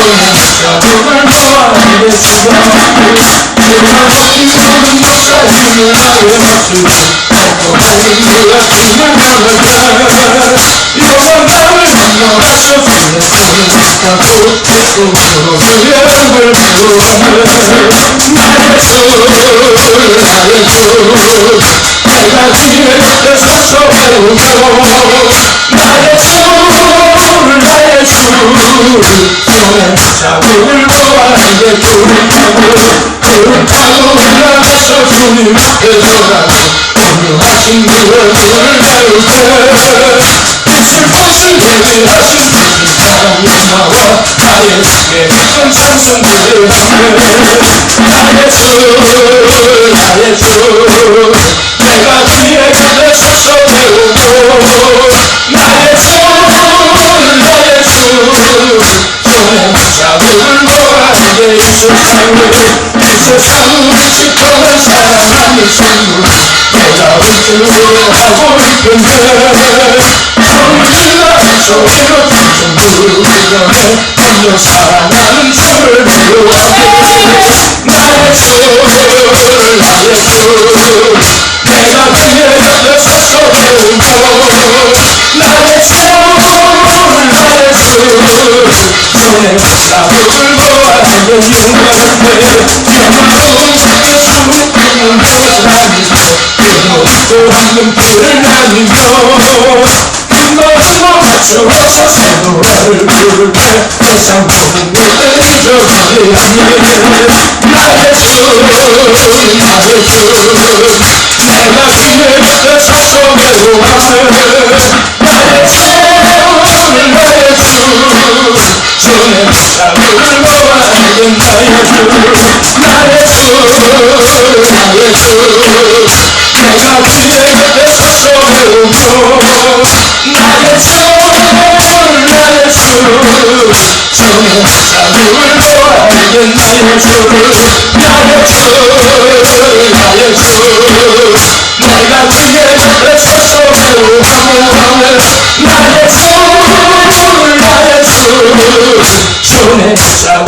자국을 보아내 수가 제가 힘든 것과 힘을 나의 모습 헛헛하는 그가 힘을 나가자 요만함을 건너가서 그의 손을 잡고 내 손으로 그의 얼굴을 보아내 나의 주 내가 그의 곁에 서서 배우고 나의 주 손에 자국을 보아 내게 불을 타고 올라가서 주님 앞에 서라고 공유하신 그의 불을 배울 때 있을 곳을 예배하신 주님 사랑이 나와 나의 주께 깊은 찬송 드리네 나의 주 내가 그의 곁에 서서 배우고 나의 주 손에 자국을 보아 내게 이 세상을 지켜낸 사랑하는 친구 내가 울증을 하고 있던데 소리가 소리로 퉁퉁 부르려네 먼저 사랑하는 주를 미워하네 나의 주 내가 그의 곁에 서서 배우고 나의 주 손에 자국을 보아 내게 용감해 영화로운 세계 숨을 끊는 것을 아니며 그것도 황금 뿔을 나누며 흰머리로 맞춰서 새 노래를 부를 때 세상 모든 것을 잊어버리니 나의 주 내가 그의 곁에 서서 배워하네 나의 주 손에 자국을 보아 내게 나의 주 내가 그의 곁에 서서 배우고 나의 주 손에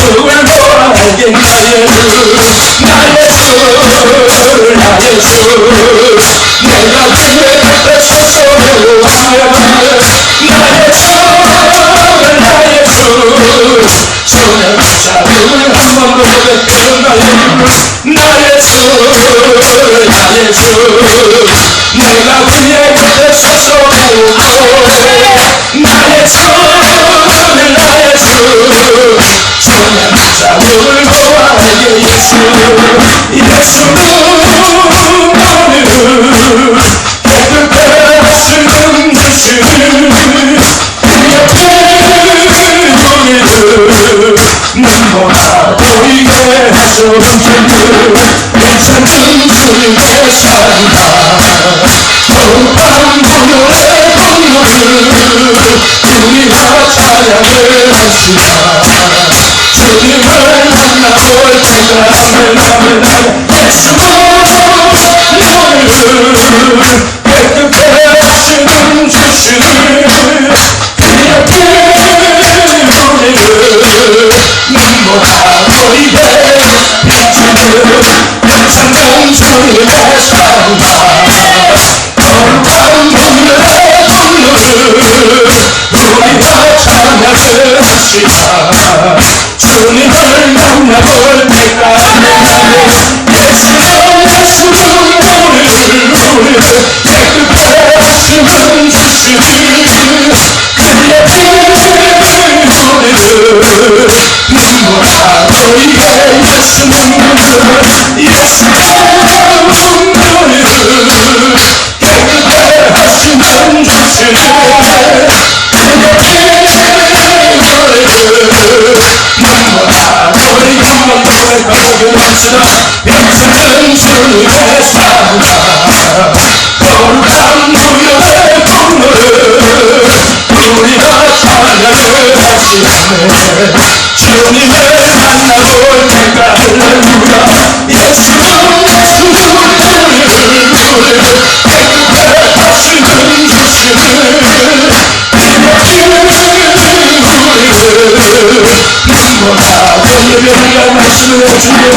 자국을 보아 내게 나의 주 내가 그의 곁에 서서 배우고 나의 주 손에 자국을 보아 내게 나의 주 내가 그의 곁에 서서 배우하며 나의 주 손에 자국을 한 번 더 고백해요 나의 주 내가 그의 곁에 서서 배우고 나의 주 손에 자국을 보아 내게 예수는 깨끗해 하시는 주시는 그의 우리를 눈보라 보이게 하소서 괜찮은 주님의 사랑 거룩한 분노의 분노를 우리가 찬양을 합시다 주님을 만나볼 때가 아멘 예수는 깨끗해 하시는 주시는 그의 우리를 눈보라 보이게 비추는 괜찮은 주님의 사랑 거룩한 분노의 분노를 우리가 찬양을 합시다 주님을 만나볼 때가 예수는 우리를 깨끗해 하시는 주시는 그의 우리를 눈보라 보이게 예수는 우리를 깨끗해 하시는 주시는 눈보라 보이게 한번 더 고백합시다 괜찮은 주님의 사랑 거룩한 분노의 분노를 우리가 찬양을 하시네 주님을 만나볼 때가 할렐루야 예수는 우리를 깨끗해 하시는 주시는 그의 우리를 눈보라 주님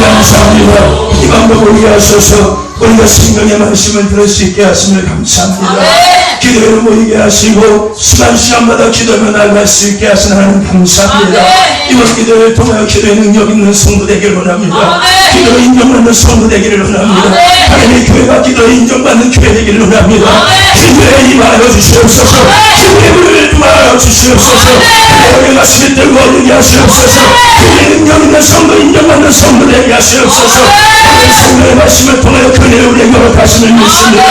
감사합니다. 이 방법을 오게 하셔서 우리가 생명의 말씀을 들을 수 있게 하심을 감사합니다. 기도회를 모이게 하시고 시간 시간마다 기도하며 나아갈 수 있게 하시는 하나님 감사합니다. 이번 기도를 통하여 기도의 능력 있는 성도 되기를 원합니다. 기도로 인정받는 성도 되기를 원합니다. 하나님의 교회가 기도로 인정받는 교회 되기를 원합니다. 기도에 임하여 주시옵소서. 기도의 물을 부어하여 주시옵소서. 기도의 가슴이 뜨거워지게 하시옵소서. 기도의 능력 있는 성도 인정받는 성도 되게 하시옵소서. 오늘 성도의 말씀을 통하여 그네를 우리에게 허락하심을 믿습니다.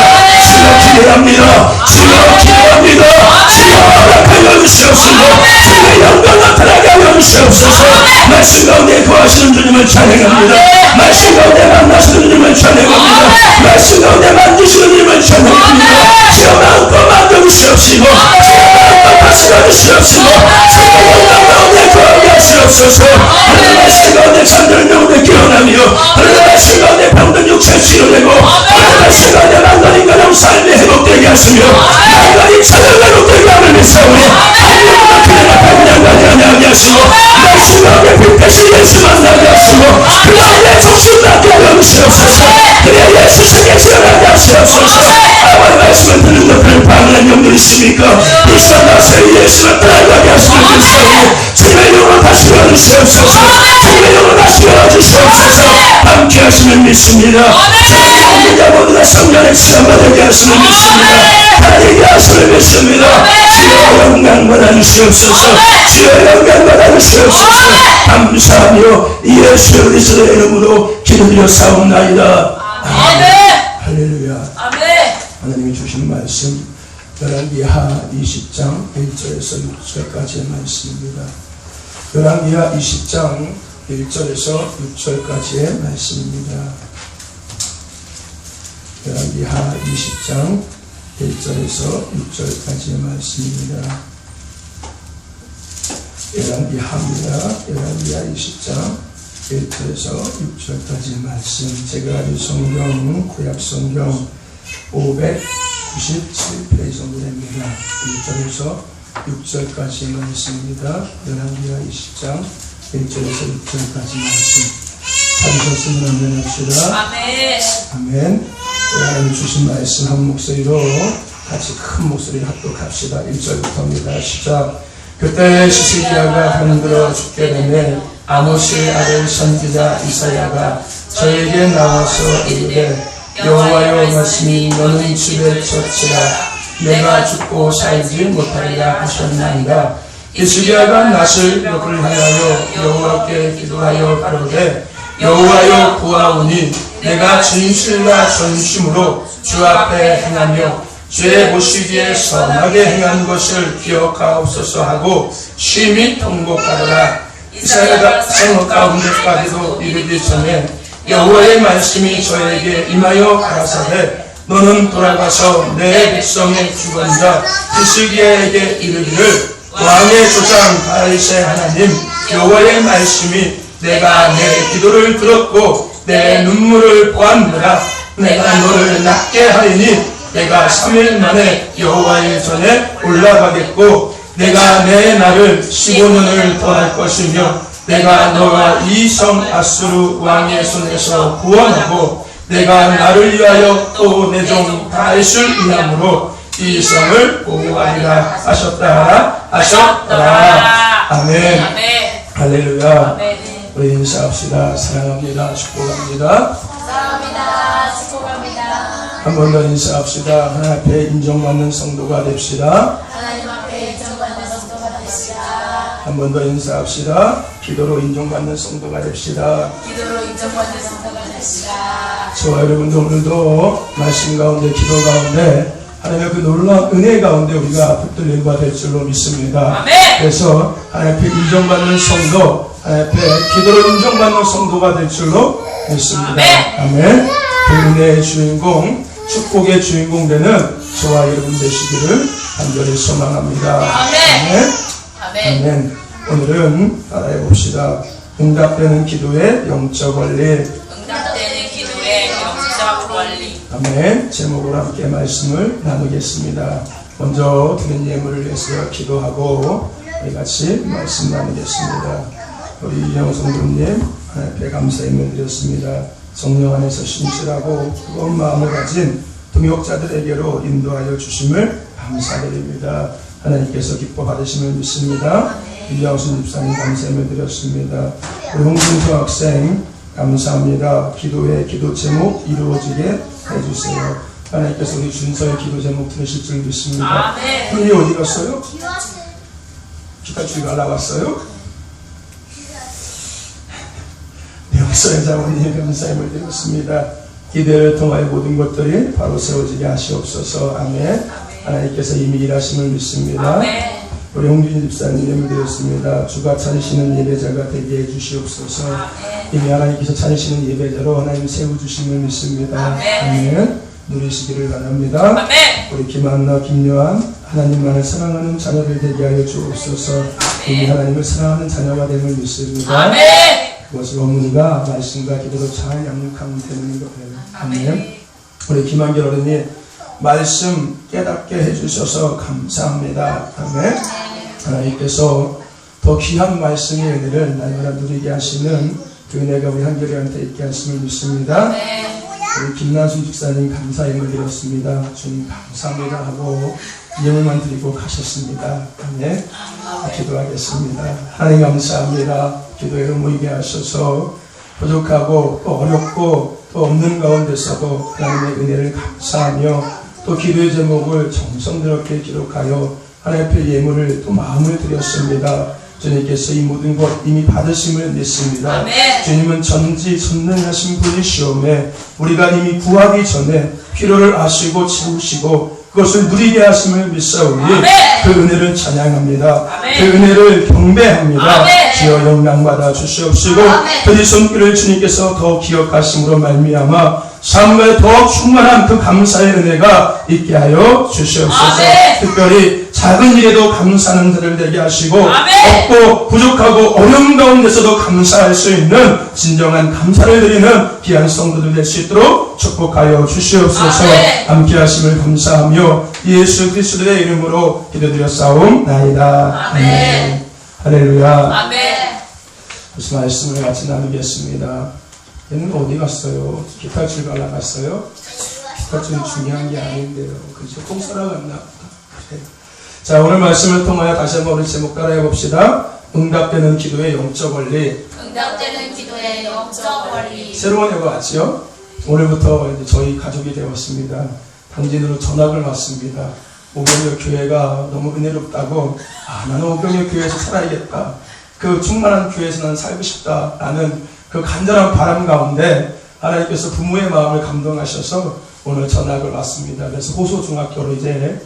주여 기대합니다. 주여 기대합니다. 주여 허락하여 주시옵소서. 주의 영광 나타나게 하여 주시옵소서. 말씀 가운데 거하시는 주님을 찬양합니다. 말씀 가운데 만나시는 주님을 찬양합니다. 말씀 가운데 만지시는 주님을 찬양합니다. 주여 마음껏 만져주시옵시고 주여 마음껏 다스려 주시옵시고 주의 영광 가운데 거하게 하시옵소서. 하나님 말씀 가운데 잠든 영혼을 깨어나며 하나님 말씀 가운데 병든 육체 치료되고 하나님 말씀 가운데 만난 인간의 삶이 회복되고 되게 하시며 나의 찬양으로 되게 하는 믿사오니 하나님보다 그냥 앞에 그냥 가게 하시고 내 심령의 빛까지 예수 만나게 하시고 그 나의 정신 나게 하여 주시옵소서. 그래 예수 세계 지어나게 하시옵소서. 아버지 말씀을 듣는 것들을 방해한 영들이 있습니까? 이 시간 나서의 예수를 따라가게 하시는 믿사오니 주님의 이름으로 다시 열어주시옵소서. 주님의 이름으로 다시 열어주시옵소서. 함께 하시는 믿습니다. 우리가 모두 다 성령의 시간만 되게 하시는 믿습니다. 다니게 하시는 믿습니다. 주여 영광 받아주시옵소서. 주여 영광 받아주시옵소서. 감사하며 예수 그리스도의 이름으로 기도드렸사옵나이다. 할렐루야. 하나님이 주신 말씀 열왕기하 20장 1절에서 6절까지의 말씀입니다. 열왕기하 20장 1절에서 6절까지의 말씀입니다. 열왕기하 20장 1절에서 6절까지의 말씀입니다. 열왕기하 20장 1절에서 6절까지의 말씀. 제가 가진 성경, 구약 성경 597페이지 정도 됩니다. 1절에서 6절까지의 말씀입니다. 열왕기하 20장 1절에서 6절까지 말씀. 찾으셨으면 아멘합시다. 아멘. 하나님 주신 말씀 한 목소리로 같이 큰 목소리 합독합시다. 1절부터입니다. 시작. 그때 시스기야가 병들어 죽게 되매 아모스의 아들 선지자 이사야가 저에게 나와서 이르되 여호와의 말씀이 너는 집에 처치라 내가 죽고 살지 못하리라 하셨나이다. 히스기야가 낫을 벽을 하여 여호와께 기도하여 가로되 여호와여 구하오니 내가 진실과 전심으로 주 앞에 행하며 주의 보시기에 선하게 행한 것을 기억하옵소서 하고 심히 통곡하더라. 이사야가 성읍 가운데까지도 이르기 전에 여호와의 말씀이 저에게 임하여 가라사대 너는 돌아가서 내 백성의 주관자 히스기야에게 이르기를 왕의 조상 다윗의 하나님 여호와의 말씀이 내가 내 기도를 들었고 내 눈물을 보았노라. 내가 너를 낫게 하리니 내가 3일 만에 여호와의 전에 올라가겠고 내가 내 날을 15년을 더할 것이며 내가 너와 이 성 아수르 왕의 손에서 구원하고 내가 나를 위하여 또 내 종 다윗을 위함으로 이 성을 보호하리라 하셨더라. 아멘. 할렐루야. 우리 인사합시다. 사랑합니다. 축복합니다. 한 번 더 인사합시다. 하나님 앞에 인정받는 성도가 됩시다. 한 번 더 인사합시다. 기도로 인정받는 성도가 됩시다. 저와 여러분도 오늘도 말씀 가운데 기도 가운데 하나님의 그 놀라운 은혜 가운데 우리가 붙들 예가 될 줄로 믿습니다. 그래서 하나님 앞에 인정받는 성도, 하나님 앞에 기도로 인정받는 성도가 될 줄로 믿습니다. 아멘. 그 은혜의 주인공, 축복의 주인공 되는 저와 여러분 되시기를 간절히 소망합니다. 아멘. 오늘은 따라해 봅시다. 응답되는 기도의 영적 원리. 아멘. 제목으로 함께 말씀을 나누겠습니다. 먼저 드린 예물을 위해서 기도하고 우리 같이 말씀 나누겠습니다. 우리 이영 성도님 하나님께 감사 예물 드렸습니다. 성령 안에서 신실하고 뜨거운 마음을 가진 동역자들에게로 인도하여 주심을 감사드립니다. 하나님께서 기뻐 받으심을 믿습니다. 이하우신 집사님 감사 예물 드렸습니다. 우리 홍준수 학생 감사합니다. 기도의 기도 제목 이루어지게 해주세요. 하나님께서 우리 준서의 기도 제목 들으실 줄 믿습니다. 훈이 어디 갔어요? 기타 주기가 나왔어요? 여기서 자원님 감사함을 드렸습니다. 기도를 통하여 모든 것들이 바로 세워지게 하시옵소서. 아멘. 하나님께서 이미 일하심을 믿습니다. 우리 홍준희 집사님 예물 드렸습니다. 주가 찾으시는 예배자가 되게 해주시옵소서. 이미 하나님께서 찾으시는 예배자로 하나님 세워주심을 믿습니다. 아멘. 누리시기를 바랍니다. 우리 김한나, 김요한 하나님만을 사랑하는 자녀들 되게 하여 주옵소서. 이미 하나님을 사랑하는 자녀가 됨을 믿습니다. 그것을 어머니가 말씀과 기도로 잘 양육하면 되는 거예요. 아멘. 우리 김한결 어른이 말씀 깨닫게 해주셔서 감사합니다. 아멘. 하나님께서 더 귀한 말씀의 은혜를 날마다 누리게 하시는 그 은혜가 우리 한결이한테 있게 하심을 믿습니다. 우리 김나순 집사님 감사 예물 드렸습니다. 주님 감사합니다 하고 예물만 드리고 가셨습니다. 아멘. 기도하겠습니다. 하나님 감사합니다. 기도에 모이게 하셔서 부족하고 또 어렵고 또 없는 가운데서도 하나님의 은혜를 감사하며 또 기도의 제목을 정성스럽게 기록하여 하나님 앞에 예물을 또 마음을 드렸습니다. 주님께서 이 모든 것 이미 받으심을 믿습니다. 아멘. 주님은 전지전능하신 분이시오매 우리가 이미 구하기 전에 필요를 아시고 채우시고 그것을 누리게 하심을 믿사오니 그 은혜를 찬양합니다. 아멘. 그 은혜를 경배합니다. 아멘. 주여 영광받아 주시옵시고 그의 손길을 주님께서 더 기억하심으로 말미암아 삶에 더 충만한 그 감사의 은혜가 있게 하여 주시옵소서. 아멘. 특별히 작은 일에도 감사하는 자들 되게 하시고 아멘. 없고 부족하고 어려운 가운데서도 감사할 수 있는 진정한 감사를 드리는 귀한 성도들 될 수 있도록 축복하여 주시옵소서. 아멘. 함께 하심을 감사하며 예수 그리스도의 이름으로 기도드렸사옵나이다. 아멘. 할렐루야. 아멘. 무슨 말씀을 같이 나누겠습니다. 얘는 어디 갔어요? 기타 칠 갈라 갔어요? 기타 칠 중요한 게 아닌데요. 그렇죠? 콩사라 갔나? 자, 오늘 말씀을 통하여 다시 한번 우리 제목 따라해 봅시다. 응답되는 기도의 영적 원리. 응답되는 기도의 영적 원리. 새로운 애가 왔지요? 오늘부터 이제 저희 가족이 되었습니다. 당진으로 전학을 왔습니다. 오병이어 교회가 너무 은혜롭다고, 나는 오병이어 교회에서 살아야겠다. 그 충만한 교회에서 나는 살고 싶다라는 그 간절한 바람 가운데 하나님께서 부모의 마음을 감동하셔서 오늘 전학을 왔습니다. 그래서 호소중학교로 이제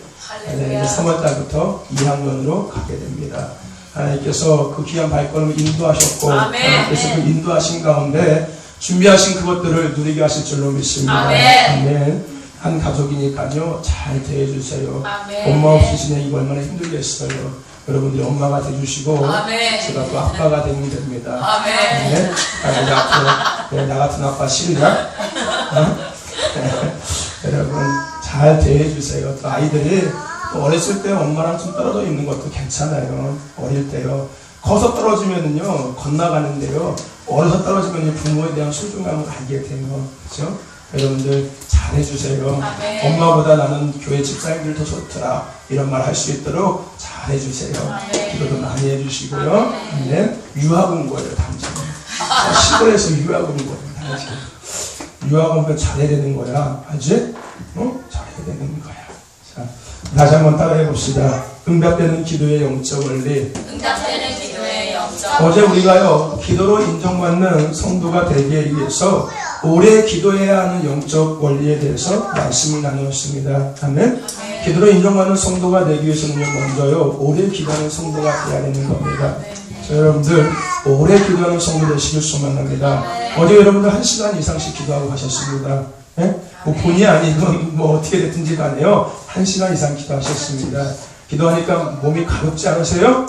3월달부터 2학년으로 가게 됩니다. 하나님께서 그 귀한 발걸음을 인도하셨고 하나님께서 그 인도하신 가운데 준비하신 그것들을 누리게 하실 줄로 믿습니다. 아멘. 한 가족이니까요. 잘 대해주세요. 아멘. 엄마 없이 지내기 얼마나 힘들겠어요. 여러분들이 엄마가 돼주시고 아멘. 제가 또 아빠가 되면 됩니다. 아멘. 네? 나 같은 아빠 싫냐? 여러분 잘 대해주세요. 또 아이들이 또 어렸을 때 엄마랑 좀 떨어져 있는 것도 괜찮아요. 어릴 때요. 커서 떨어지면은요 건너가는데요. 어려서 떨어지면 부모에 대한 소중함을 알게 돼요. 그렇죠? 여러분들 잘해주세요. 아멘. 엄마보다 나는 교회 집사님들 더 좋더라. 이런 말 할 수 있도록 잘해주세요. 기도도 많이 해주시고요. 아멘. 유학 온 거예요, 당장. 시골에서 유학 온 거예요, 당장. 유학 오면 잘해야 되는 거야. 알지? 잘해야 되는 거야. 자, 다시 한번 따라해 봅시다. 응답되는 기도의 영적 원리. 응답되는 기도의 영적 원리. 어제 우리가요, 기도로 인정받는 성도가 되기 위해서 오래 기도해야 하는 영적 원리에 대해서 말씀을 나누었습니다. 아멘. 기도로 인정받는 성도가 되기 위해서는 먼저요, 오래 기도하는 성도가 되어야 되는 겁니다. 자, 여러분들 오래 기도하는 성도 되시길 소망합니다. 어제 여러분들 1시간 이상씩 기도하고 가셨습니다. 네? 뭐 본의 아니건 뭐 어떻게 됐든지 간에요 1시간 이상 기도하셨습니다. 기도하니까 몸이 가볍지 않으세요?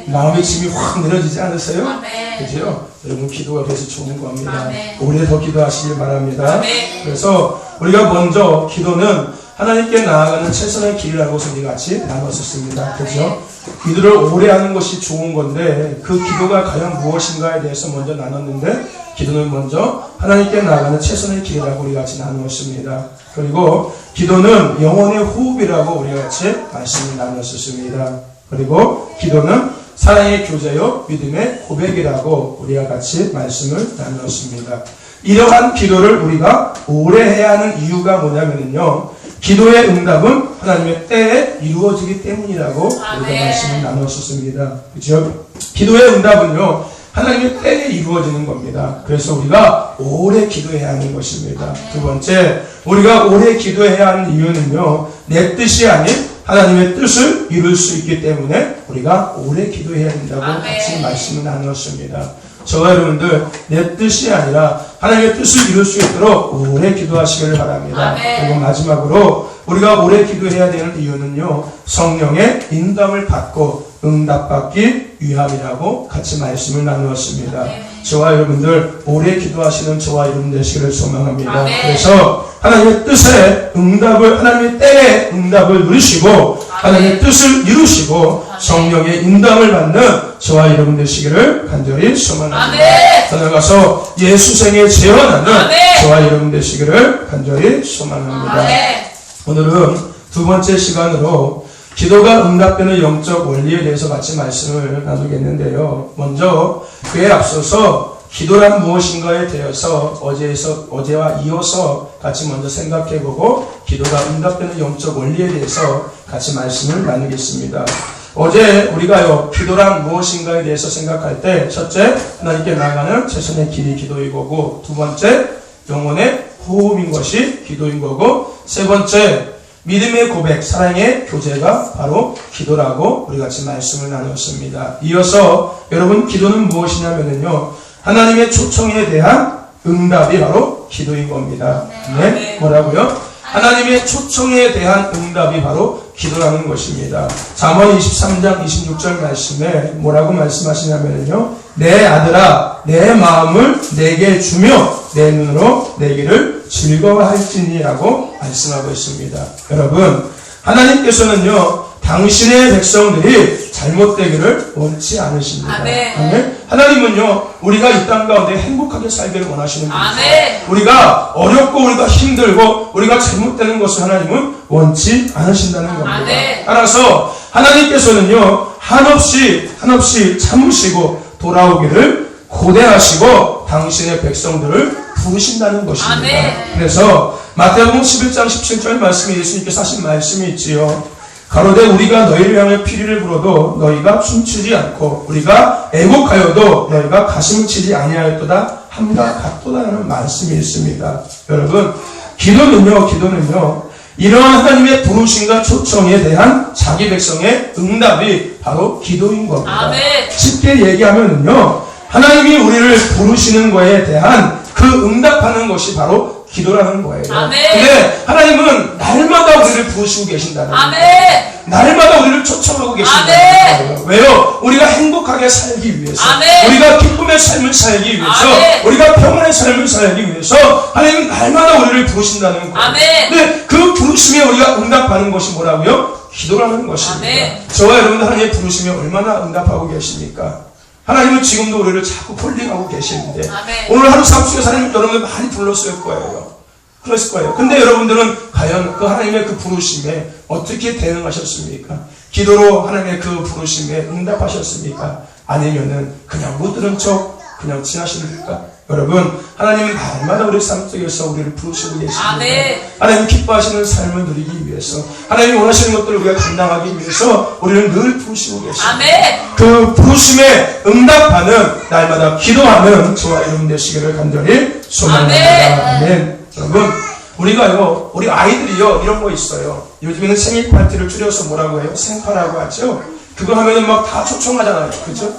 마음의 짐이 확 내려지지 않으세요? 그죠? 여러분 기도가 그래서 좋은 겁니다. 오래 더 기도하시길 바랍니다. 그래서 우리가 먼저 기도는 하나님께 나아가는 최선의 길이라고 우리 같이 나눴었습니다. 그죠? 기도를 오래 하는 것이 좋은 건데 그 기도가 과연 무엇인가에 대해서 먼저 나눴는데 기도는 먼저 하나님께 나아가는 최선의 길이라고 우리 같이 나누었습니다. 그리고 기도는 영혼의 호흡이라고 우리 같이 말씀을 나눴었습니다. 그리고 기도는 사랑의 교제요 믿음의 고백이라고 우리가 같이 말씀을 나누었습니다. 이러한 기도를 우리가 오래 해야 하는 이유가 뭐냐면요, 기도의 응답은 하나님의 때에 이루어지기 때문이라고 우리가 말씀을 나누었습니다. 그렇죠? 기도의 응답은요 하나님의 때에 이루어지는 겁니다. 그래서 우리가 오래 기도해야 하는 것입니다. 두 번째, 우리가 오래 기도해야 하는 이유는요, 내 뜻이 아닌 하나님의 뜻을 이룰 수 있기 때문에 우리가 오래 기도해야 된다고 같이 말씀을 나누었습니다. 저와 여러분들 내 뜻이 아니라 하나님의 뜻을 이룰 수 있도록 오래 기도하시기를 바랍니다. 그리고 마지막으로 우리가 오래 기도해야 되는 이유는요, 성령의 인도함을 받고 응답받기 위함이라고 같이 말씀을 나누었습니다. 저와 여러분들 오래 기도하시는 저와 여러분 되시기를 소망합니다. 그래서 하나님의 뜻에 응답을, 하나님의 때에 응답을 누리시고 하나님의 뜻을 이루시고 성령의 인도함을 받는 저와 여러분 되시기를 간절히 소망합니다. 나아가서 예수생에 재현하는 저와 여러분 되시기를 간절히 소망합니다. 오늘은 두 번째 시간으로 기도가 응답되는 영적 원리에 대해서 같이 말씀을 나누겠는데요. 먼저 그에 앞서서 기도란 무엇인가에 대해서 어제와 이어서 같이 먼저 생각해보고 기도가 응답되는 영적 원리에 대해서 같이 말씀을 나누겠습니다. 어제 우리가요, 기도란 무엇인가에 대해서 생각할 때 첫째, 하나님께 나아가는 최선의 길이 기도인 거고, 두 번째, 영혼의 호흡인 것이 기도인 거고, 세 번째, 믿음의 고백, 사랑의 교제가 바로 기도라고 우리 같이 말씀을 나누었습니다. 이어서 여러분, 기도는 무엇이냐면요, 하나님의 초청에 대한 응답이 바로 기도인 겁니다. 네? 뭐라고요? 하나님의 초청에 대한 응답이 바로 기도라는 것입니다. 잠언 23장 26절 말씀에 뭐라고 말씀하시냐면요, 내 아들아, 내 마음을 내게 주며 내 눈으로 내 길을 즐거워할지니라고 말씀하고 있습니다. 여러분, 하나님께서는요, 당신의 백성들이 잘못되기를 원치 않으십니다. 아멘. 하나님은요, 우리가 이 땅 가운데 행복하게 살기를 원하시는 분이죠. 우리가 어렵고 우리가 힘들고 우리가 잘못되는 것을 하나님은 원치 않으신다는 겁니다. 따라서 하나님께서는요, 한없이 참으시고 돌아오기를 고대하시고 당신의 백성들을 부르신다는 것입니다. 그래서 마태복음 11장 17절 말씀에 예수님께서 하신 말씀이 있지요. 가로되 우리가 너희를 향해 피리를 불어도 너희가 춤추지 않고 우리가 애곡하여도 너희가 가슴을 치지 아니하였도다 함과 같도다라는 말씀이 있습니다. 여러분, 기도는요 이러한 하나님의 부르심과 초청에 대한 자기 백성의 응답이 바로 기도인 겁니다. 쉽게 얘기하면요, 하나님이 우리를 부르시는 거에 대한 그 응답하는 것이 바로 기도라는 거예요. 근데 하나님은 날마다 우리를 부르시고 계신다는 거예요. 날마다 우리를 초청하고 계신다는 거예요. 왜요? 우리가 행복하게 살기 위해서, 우리가 기쁨의 삶을 살기 위해서, 우리가 평안의 삶을 살기 위해서 하나님은 날마다 우리를 부르신다는 거예요. 근데 그 부르심에 우리가 응답하는 것이 뭐라고요? 기도라는 것입니다. 저와 여러분들 하나님의 부르심에 얼마나 응답하고 계십니까? 하나님은 지금도 우리를 자꾸 콜링하고 계시는데, 오늘 하루 삶 속에서 하나님 여러분들 많이 불렀을 거예요. 그랬을 거예요. 근데 여러분들은 과연 그 하나님의 그 부르심에 어떻게 대응하셨습니까? 기도로 하나님의 그 부르심에 응답하셨습니까? 아니면은 그냥 못 들은 척 그냥 지나십니까? 여러분, 하나님은 날마다 우리 삶 속에서 우리를 부르시고 계십니다. 하나님 기뻐하시는 삶을 누리기 위해서, 하나님이 원하시는 것들을 우리가 감당하기 위해서 우리를 늘 부르시고 계십니다. 그 부르심에 응답하는, 날마다 기도하는 저와 여러분 되시기를 간절히 소망합니다. 아멘. 여러분, 우리가요, 우리 아이들이요, 이런 거 있어요. 요즘에는 생일 파티를 줄여서 뭐라고 해요? 생파라고 하죠? 그거 하면은 막 다 초청하잖아요. 그죠?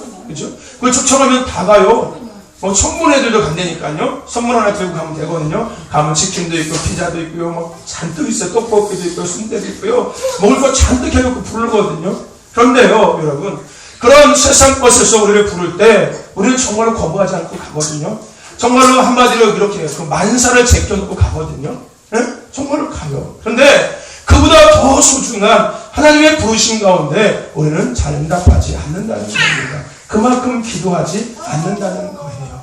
그걸 초청하면 다 가요. 청문회들도 간다니까요. 선물 하나 들고 가면 되거든요. 가면 치킨도 있고 피자도 있고요, 막 잔뜩 있어요. 떡볶이도 있고 순대도 있고요. 먹을 거 잔뜩 해놓고 부르거든요. 그런데요, 여러분, 그런 세상 것에서 우리를 부를 때 우리는 정말로 거부하지 않고 가거든요. 정말로 한마디로 이렇게 그 만사를 제껴놓고 가거든요. 네? 정말로 가요. 그런데 그보다 더 소중한 하나님의 부르심 가운데 우리는 잘 응답하지 않는다는 겁니다. 그만큼 기도하지 않는다는 거예요.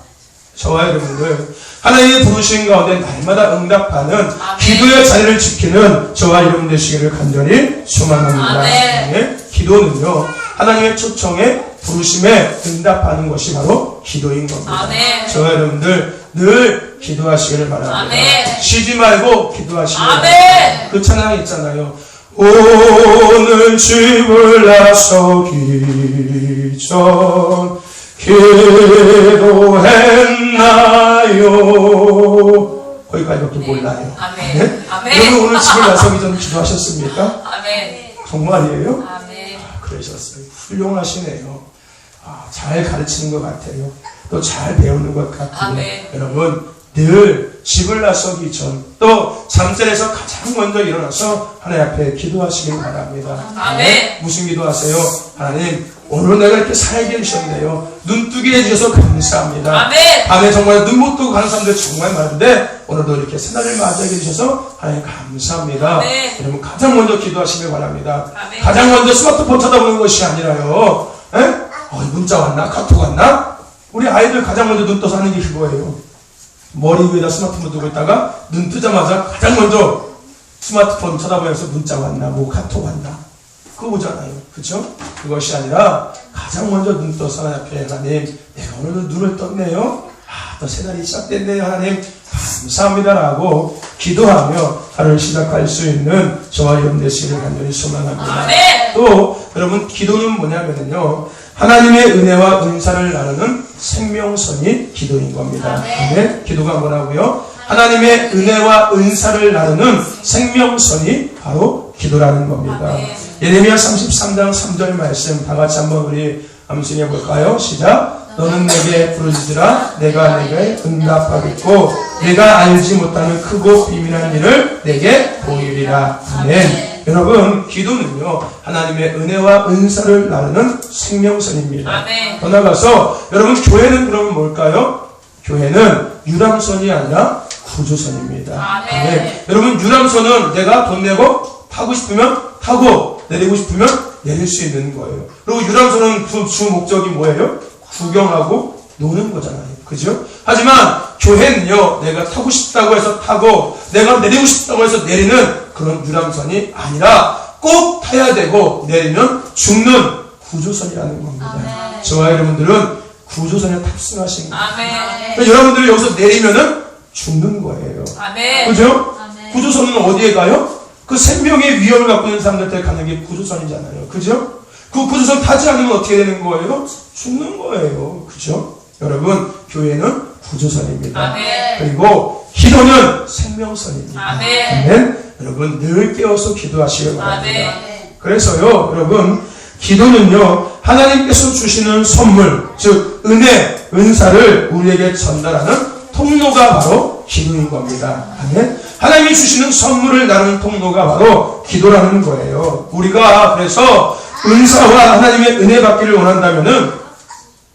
저와 여러분들, 하나님의 부르심 가운데 날마다 응답하는 기도의 자리를 지키는 저와 여러분 되시기를 간절히 소망합니다. 네? 기도는요, 하나님의 초청에 부르심에 응답하는 것이 바로 기도인 겁니다. 저와 여러분들 늘 기도하시기를 바랍니다. 쉬지 말고 기도하시기를 바랍니다. 그 찬양이 있잖아요. 오늘 집을 나서기 전 기도했나요? 거기까지밖에 몰라요. 여러분, 오늘 집을 나서기 전 기도하셨습니까? 정말이에요? 그러셨어요. 훌륭하시네요. 잘 가르치는 것 같아요. 또 잘 배우는 것 같아요. 여러분 늘 집을 나서기 전 또 잠자리에서 가장 먼저 일어나서 하나님 앞에 기도하시길 바랍니다. 무슨 기도하세요? 하나님 오늘 내가 이렇게 살게 해주셨네요. 눈뜨게 해주셔서 감사합니다. 밤에 정말 눈 못 뜨고 가는 사람들 정말 많은데 오늘도 이렇게 새날을 맞이하게 해주셔서 하나님 감사합니다. 여러분 가장 먼저 기도하시길 바랍니다. 가장 먼저 스마트폰 쳐다보는 것이 아니라요. 문자 왔나? 카톡 왔나? 우리 아이들 가장 먼저 눈 떠서 하는 게 그거예요. 머리 위에다 스마트폰 두고 있다가 눈 뜨자마자 가장 먼저 스마트폰 쳐다보면서 문자 왔나? 뭐 카톡 왔나? 그거 보잖아요. 그쵸? 그것이 아니라 가장 먼저 눈 떠서 하나님 앞에 하나님 내가 오늘도 눈을 떴네요. 또 새날이 시작됐네요. 하나님 감사합니다라고 기도하며 하루를 시작할 수 있는 저와 여러분 되시기를 간절히 소망합니다. 또 여러분 기도는 뭐냐면요 하나님의 은혜와 은사를 나누는 생명선이 기도인 겁니다. 기도가 뭐라고요? 하나님의 은혜와 은사를 나누는 생명선이 바로 기도라는 겁니다. 예레미야 33장 3절 말씀 다 같이 한번 우리 암송해 볼까요? 시작. 너는 내게 부르짖으라 내가 내게 응답하겠고 내가 알지 못하는 크고 비밀한 일을 내게 보이리라. 아멘. 여러분 기도는요 하나님의 은혜와 은사를 나누는 생명선입니다. 더 나아가서 여러분 교회는 그러면 뭘까요? 교회는 유람선이 아니라 구조선입니다. 여러분 유람선은 내가 돈 내고 타고 싶으면 타고 내리고 싶으면 내릴 수 있는 거예요. 그리고 유람선은 주 목적이 뭐예요? 구경하고 노는 거잖아요. 그죠? 하지만 교회는요 내가 타고 싶다고 해서 타고 내가 내리고 싶다고 해서 내리는 그런 유람선이 아니라 꼭 타야 되고 내리면 죽는 구조선이라는 겁니다. 저와 여러분들은 구조선에 탑승하신 거예요. 여러분들이 여기서 내리면은 죽는 거예요. 그죠? 구조선은 어디에 가요? 그 생명의 위험을 갖고 있는 사람들한테 가는 게 구조선이잖아요. 그죠? 그 구조선 타지 않으면 어떻게 되는 거예요? 죽는 거예요. 그죠? 여러분 여러분 구조선입니다. 그리고 기도는 생명선입니다. 아멘. 여러분 늘 깨어서 기도하시길 바랍니다. 그래서요 여러분 기도는요 하나님께서 주시는 선물 즉 은혜 은사를 우리에게 전달하는 통로가 바로 기도인 겁니다. 아멘. 하나님이 주시는 선물을 나누는 통로가 바로 기도라는 거예요. 우리가 그래서 은사와 하나님의 은혜 받기를 원한다면은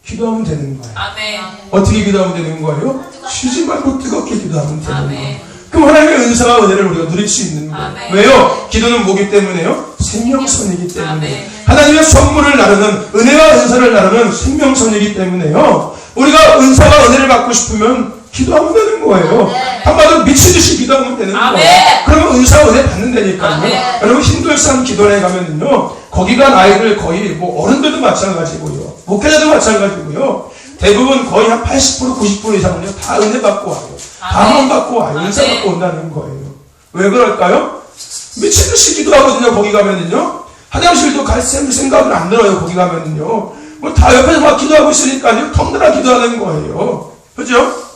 기도하면 되는 거예요. 아멘. 어떻게 기도하면 되는 거예요? 쉬지 말고 뜨겁게 기도하면 되는 아멘. 거예요. 그럼 하나님의 은사와 은혜를 우리가 누릴 수 있는 거예요. 아멘. 왜요? 기도는 뭐기 때문에요? 생명선이기 때문에. 아멘. 하나님의 선물을 나누는 은혜와 은사를 나누는 생명선이기 때문에요. 우리가 은사와 은혜를 받고 싶으면 기도하면 되는 거예요. 한마디로 미치듯이 기도하면 되는 거예요. 그러면 은사와 은혜 받는다니까요. 여러분 힌두에서 기도원에 가면은요 거기 간 아이들 거의 뭐 어른들도 마찬가지고요 목회자도 마찬가지고요 대부분 거의 한 80% 90% 이상은요 다 은혜 받고 와요. 다 구원 받고 와요. 은사 받고 온다는 거예요. 왜 그럴까요? 미치듯이 기도하거든요. 거기 가면은요 화장실도 갈 생각을 안 들어요. 거기 가면은요 뭐 다 옆에서 막 기도하고 있으니까요 덩달아 기도하는 거예요. 그죠?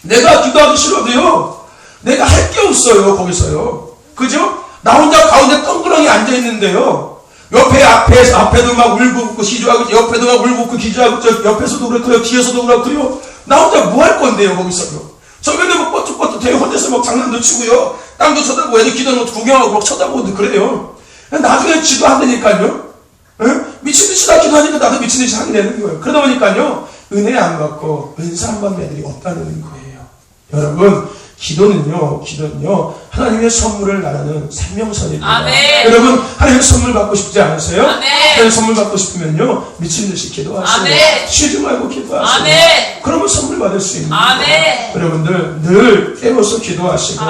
내가 기도하기 싫어도요 내가 할 게 없어요. 거기서요. 그죠? 나 혼자 가운데 덩그러니 앉아있는데요 앞에도 막 울고 기도하고 옆에도 막 울고 기도하고 저 옆에서도 그렇고요 뒤에서도 그렇고요 나 혼자 뭐 할 건데요 거기서요. 저변에 막 뻗쩍뻗쩍해요. 혼자서 막 장난도 치고요 땅도 쳐다보고 애들 기도하는 것도 구경하고 막 쳐다보고 그래요. 나중에 지도 안 되니까요 미친듯이 다 기도하니까 나도 미친듯이 하게 되는 거예요. 그러다 보니까요 은혜 안 받고 은사 안 받는 애들이 없다는 거예요. 여러분 기도는요 하나님의 선물을 나누는 생명선입니다. 여러분 하나님의 선물 받고 싶지 않으세요? 하나님의 선물 받고 싶으면요 미친듯이 기도하시고 쉬지 말고 기도하시고 그러면 선물 받을 수 있는 거예요. 여러분들 늘 깨워서 기도하시고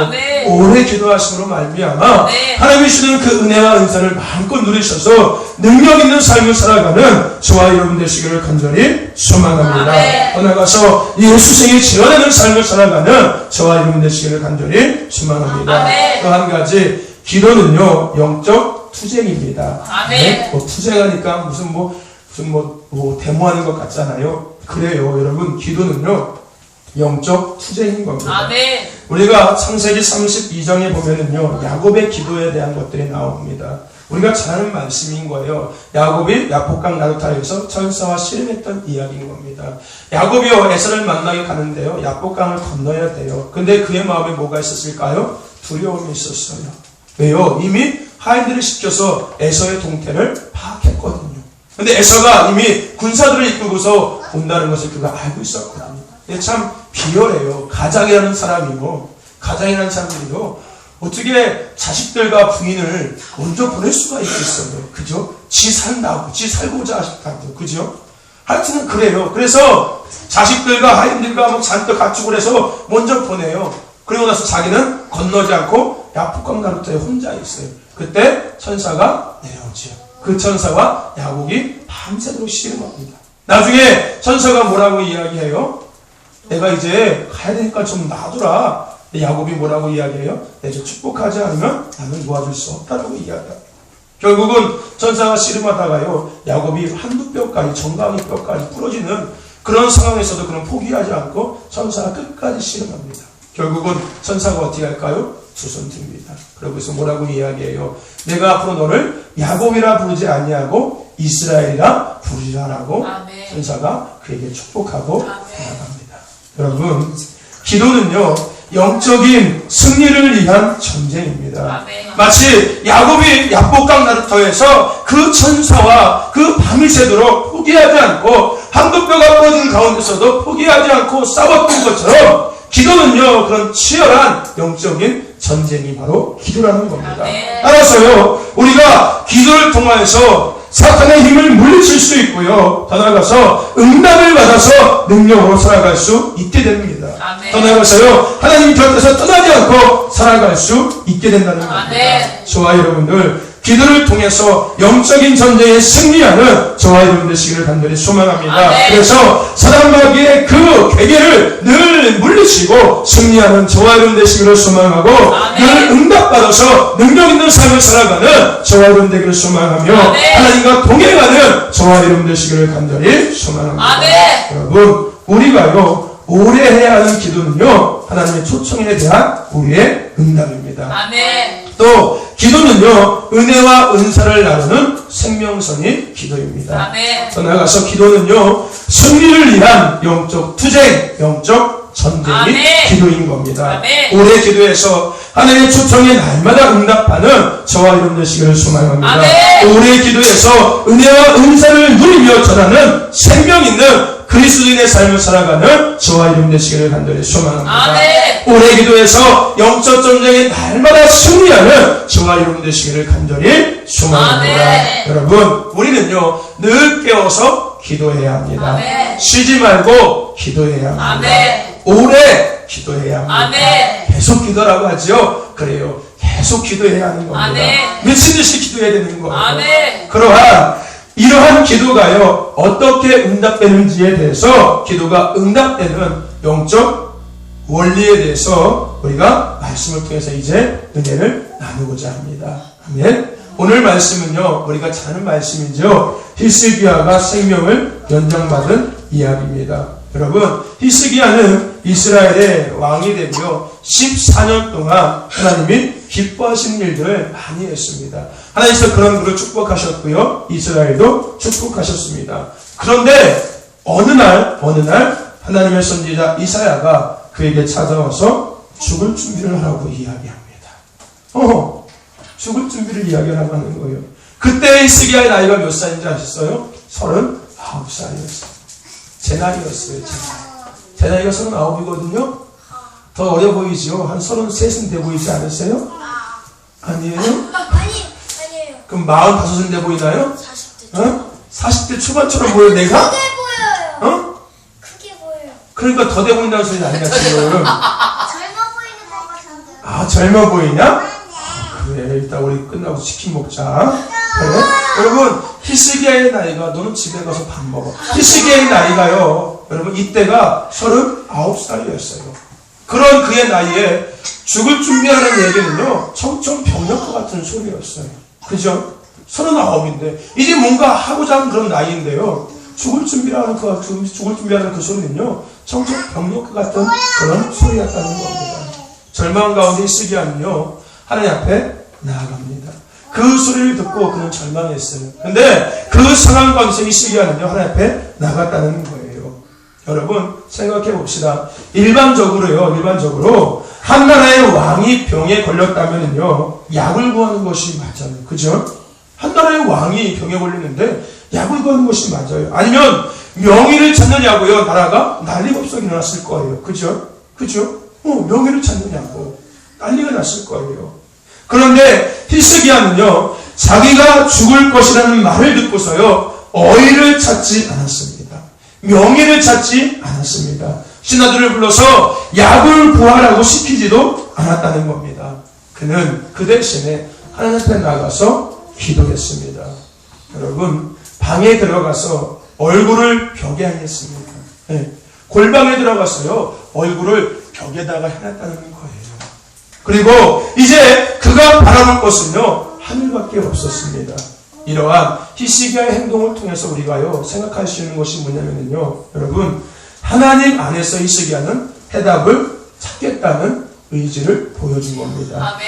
오래 기도하심으로 말미암아 하나님이 주는 그 은혜와 은사를 마음껏 누리셔서 능력 있는 삶을 살아가는 저와 여러분 되시기를 간절히 소망합니다. 더 나아가서 예수생이 지어내는 삶을 살아가는 저와 여러분 되시기를 간절히 소망합니다. 또 한 가지 기도는요 영적 투쟁입니다. 뭐 투쟁하니까 무슨 데모하는 것 같잖아요. 그래요. 여러분 기도는요 영적 투쟁인 겁니다. 우리가 창세기 32장에 보면은요 야곱의 기도에 대한 것들이 나옵니다. 우리가 잘 아는 말씀인 거예요. 야곱이 야복강 나루타에서 천사와 씨름했던 이야기인 겁니다. 야곱이요 에서를 만나게 가는데요. 야복강을 건너야 돼요. 근데 그의 마음에 뭐가 있었을까요? 두려움이 있었어요. 왜요? 이미 하인들을 시켜서 에서의 동태를 파악했거든요. 근데 에서가 이미 군사들을 이끌고서 온다는 것을 그가 알고 있었거든요. 근데 참 비열해요. 가장이라는 사람이고 가장이라는 사람들이요. 어떻게 자식들과 부인을 먼저 보낼 수가 있겠어요. 그죠? 지 살고자 하셨다고. 그죠? 하여튼 그래요. 그래서 자식들과 하인들과 뭐 잔뜩 가축을 해서 먼저 보내요. 그리고 나서 자기는 건너지 않고 야복강 나루터에 혼자 있어요. 그때 천사가 내려오죠. 그 천사와 야곱이 밤새도록 씨름합니다. 나중에 천사가 뭐라고 이야기해요? 내가 이제 가야 되니까 좀 놔두라. 야곱이 뭐라고 이야기해요? 내가 축복하지 않으면 나는 도와줄 수 없다라고 이야기합니다. 결국은 천사가 씨름하다가요, 야곱이 한두 뼈까지, 정강이 뼈까지 부러지는 그런 상황에서도 그는 포기하지 않고 천사가 끝까지 씨름합니다. 결국은 천사가 어떻게 할까요? 두 손 듭니다. 그러고서 뭐라고 이야기해요? 내가 앞으로 너를 야곱이라 부르지 아니하고 이스라엘이라 부르리라라고 천사가 그에게 축복하고 나아갑니다. 여러분, 기도는요, 영적인 승리를 위한 전쟁입니다. 마치 야곱이 야복강 나루터에서 그 천사와 그 밤이 새도록 포기하지 않고 한두 뼈가 부러진 가운데서도 포기하지 않고 싸웠던 것처럼 기도는요, 그런 치열한 영적인 전쟁이 바로 기도라는 겁니다. 따라서요, 우리가 기도를 통하여서 사탄의 힘을 물리칠 수 있고요, 더 나아가서 응답을 받아서 능력으로 살아갈 수 있게 됩니다. 더 나아가서요, 하나님 곁에서 떠나지 않고 살아갈 수 있게 된다는 겁니다. 저와 여러분들, 기도를 통해서 영적인 전쟁에 승리하는 저와 여러분 되시기를 간절히 소망합니다. 그래서 사단마귀의 그 괴계를 늘 물리치고 승리하는 저와 여러분 되시기를 소망하고 늘 응답받아서 능력 있는 삶을 살아가는 저와 여러분 되기를 소망하며 하나님과 동행하는 저와 여러분 되시기를 간절히 소망합니다. 여러분, 우리가요 오래 해야 하는 기도는요, 하나님의 초청에 대한 우리의 응답입니다. 또 기도는요, 은혜와 은사를 나누는 생명선이 기도입니다. 더 나아가서 기도는요, 승리를 위한 영적 투쟁, 영적 전쟁이 기도인 겁니다. 올해 기도에서 하나님의 초청에 날마다 응답하는 저와 여러분 되시기를 소망합니다. 올해 기도에서 은혜와 은사를 누리며 전하는 생명 있는 그리스도인의 삶을 살아가는 저와 여러분 되시기를 간절히 소망합니다. 올해 기도에서 영적 전쟁에 날마다 승리하는 저와 여러분 되시기를 간절히 소망합니다. 여러분, 우리는요 늘 깨어서 기도해야 합니다. 쉬지 말고 기도해야 합니다. 오래 기도해야 합니다. 계속 기도라고 하죠. 그래요. 계속 기도해야 하는 겁니다. 미친 듯이 기도해야 되는 거예요. 그러한 이러한 기도가요, 어떻게 응답되는지에 대해서 기도가 응답되는 영적 원리에 대해서 우리가 말씀을 통해서 이제 은혜를 나누고자 합니다. 아멘. 오늘 말씀은요, 우리가 잘 아는 말씀이죠. 히스기야가 생명을 연장받은 이야기입니다. 여러분, 히스기야는 이스라엘의 왕이 되고요, 14년 동안 하나님이 기뻐하시는 일들을 많이 했습니다. 하나님께서 그런 그를 축복하셨고요, 이스라엘도 축복하셨습니다. 그런데 어느 날 하나님의 선지자 이사야가 그에게 찾아와서 죽을 준비를 하라고 이야기합니다. 죽을 준비를 이야기하라고 하는 거예요. 그때 히스기야의 나이가 몇 살인지 아셨어요? 39살이었어요. 제 나이였어요. 제 나이가 39이거든요. 더 어려 보이죠? 한 33은 돼 보이지 않으세요? 아니에요? 아니에요. 그럼 45은 돼 보이나요? 40대. 40대 초반처럼 보여, 내가? 크게 보여요. 크게 보여요. 그러니까 더 돼 보인다는 소리는 아니야, 지금. 젊어 보이는 것 같은데. 아, 젊어 보이냐? 그래, 일단 우리 끝나고 치킨 먹자. 그래? 여러분, 히스기야의 나이가, 너는 집에 가서 밥 먹어. 히스기야의 나이가요, 여러분, 이때가 39살이었어요. 그런 그의 나이에 죽을 준비하는 얘기는요, 청천벽력과 같은 소리였어요. 그죠? 39인데, 이제 뭔가 하고자 하는 그런 나이인데요, 죽을 준비하는 그 소리는요, 청천벽력과 같은 그런 소리였다는 겁니다. 절망 가운데 히스기야는요, 하나님 앞에 나아갑니다. 그 소리를 듣고 그는 절망했어요. 근데 그 상황 가운데서 히스기야는요, 하나님 앞에 나갔다는 거예요. 여러분, 생각해 봅시다. 일반적으로 한 나라의 왕이 병에 걸렸다면요, 약을 구하는 것이 맞아요. 그죠? 한 나라의 왕이 병에 걸렸는데 약을 구하는 것이 맞아요. 아니면 명의를 찾느냐고요, 나라가 난리가 없어 일어났을 거예요. 그죠? 명의를 찾느냐고 난리가 났을 거예요. 그런데 히스기야는요, 자기가 죽을 것이라는 말을 듣고서요, 어의를 찾지 않았습니다. 명예를 찾지 않았습니다. 신하들을 불러서 약을 구하라고 시키지도 않았다는 겁니다. 그는 그 대신에 하나님 앞에 나가서 기도했습니다. 여러분, 방에 들어가서 얼굴을 벽에 향했습니다. 골방에 들어가서요, 얼굴을 벽에다가 향했다는 거예요. 그리고 이제 그가 바라볼 것은요, 하늘밖에 없었습니다. 이러한 히스기야의 행동을 통해서 우리가요, 생각할 수 있는 것이 뭐냐면요, 여러분, 하나님 안에서 히스기야는 해답을 찾겠다는 의지를 보여준 겁니다.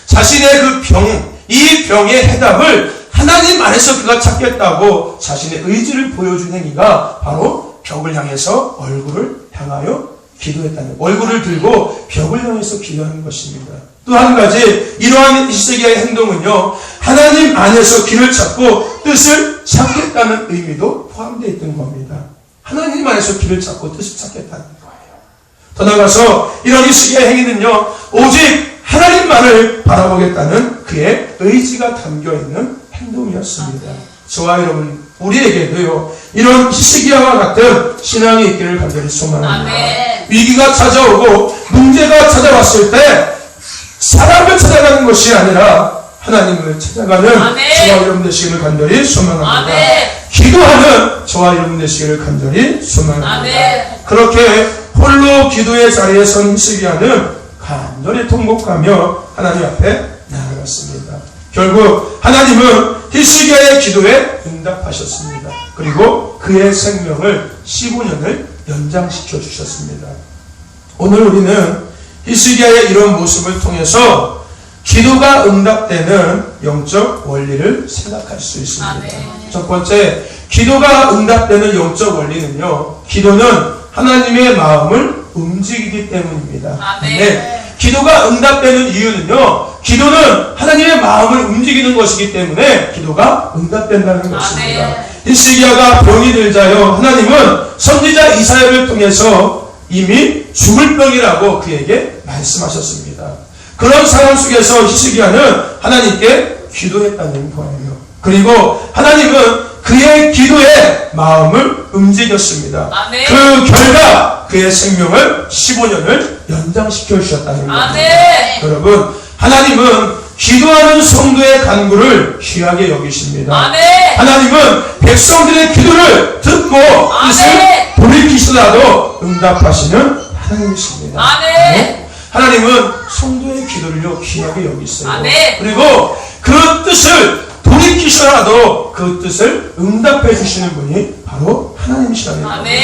자신의 그 이 병의 해답을 하나님 안에서 그가 찾겠다고 자신의 의지를 보여준 행위가 바로 벽을 향해서 얼굴을 향하여 기도했다는, 얼굴을 들고 벽을 향해서 기도하는 것입니다. 또 한 가지, 이러한 히스기야의 행동은요, 하나님 안에서 길을 찾고 뜻을 찾겠다는 의미도 포함되어 있던 겁니다. 하나님 안에서 길을 찾고 뜻을 찾겠다는 거예요. 더 나아가서 이런 히스기야의 행위는요, 오직 하나님만을 바라보겠다는 그의 의지가 담겨있는 행동이었습니다. 저와 여러분, 우리에게도요, 이런 히스기야와 같은 신앙이 있기를 간절히 소망합니다. 위기가 찾아오고 문제가 찾아왔을 때 사람을 찾아가는 것이 아니라 하나님을 찾아가는 저와 여러분 되시기를 간절히 소망합니다. 기도하는 저와 여러분 되시기를 간절히 소망합니다. 그렇게 홀로 기도의 자리에 선 히스기야는 간절히 통곡하며 하나님 앞에 나아갔습니다. 결국 하나님은 히스기야의 기도에 응답하셨습니다. 그리고 그의 생명을 15년을 연장시켜 주셨습니다. 오늘 우리는 히스기야의 이런 모습을 통해서 기도가 응답되는 영적 원리를 생각할 수 있습니다. 첫 번째, 기도가 응답되는 영적 원리는요, 기도는 하나님의 마음을 움직이기 때문입니다. 네, 기도가 응답되는 이유는요, 기도는 하나님의 마음을 움직이는 것이기 때문에 기도가 응답된다는 것입니다. 히스기야가 병이 들자요, 하나님은 선지자 이사야를 통해서 이미 죽을 병이라고 그에게 말씀하셨습니다. 그런 상황 속에서 히스기야는 하나님께 기도했다는 거예요. 그리고 하나님은 그의 기도에 마음을 움직였습니다. 그 결과 그의 생명을 15년을 연장시켜 주셨다는 겁니다. 여러분, 하나님은 기도하는 성도의 간구를 귀하게 여기십니다. 하나님은 백성들의 기도를 듣고 뜻을 돌이키시더라도 응답하시는 하나님이십니다. 하나님은 성도의 기도를요, 귀하게 여기세요. 그리고 그 뜻을 돌이키시더라도 그 뜻을 응답해 주시는 분이 바로 하나님이시라는 겁니다.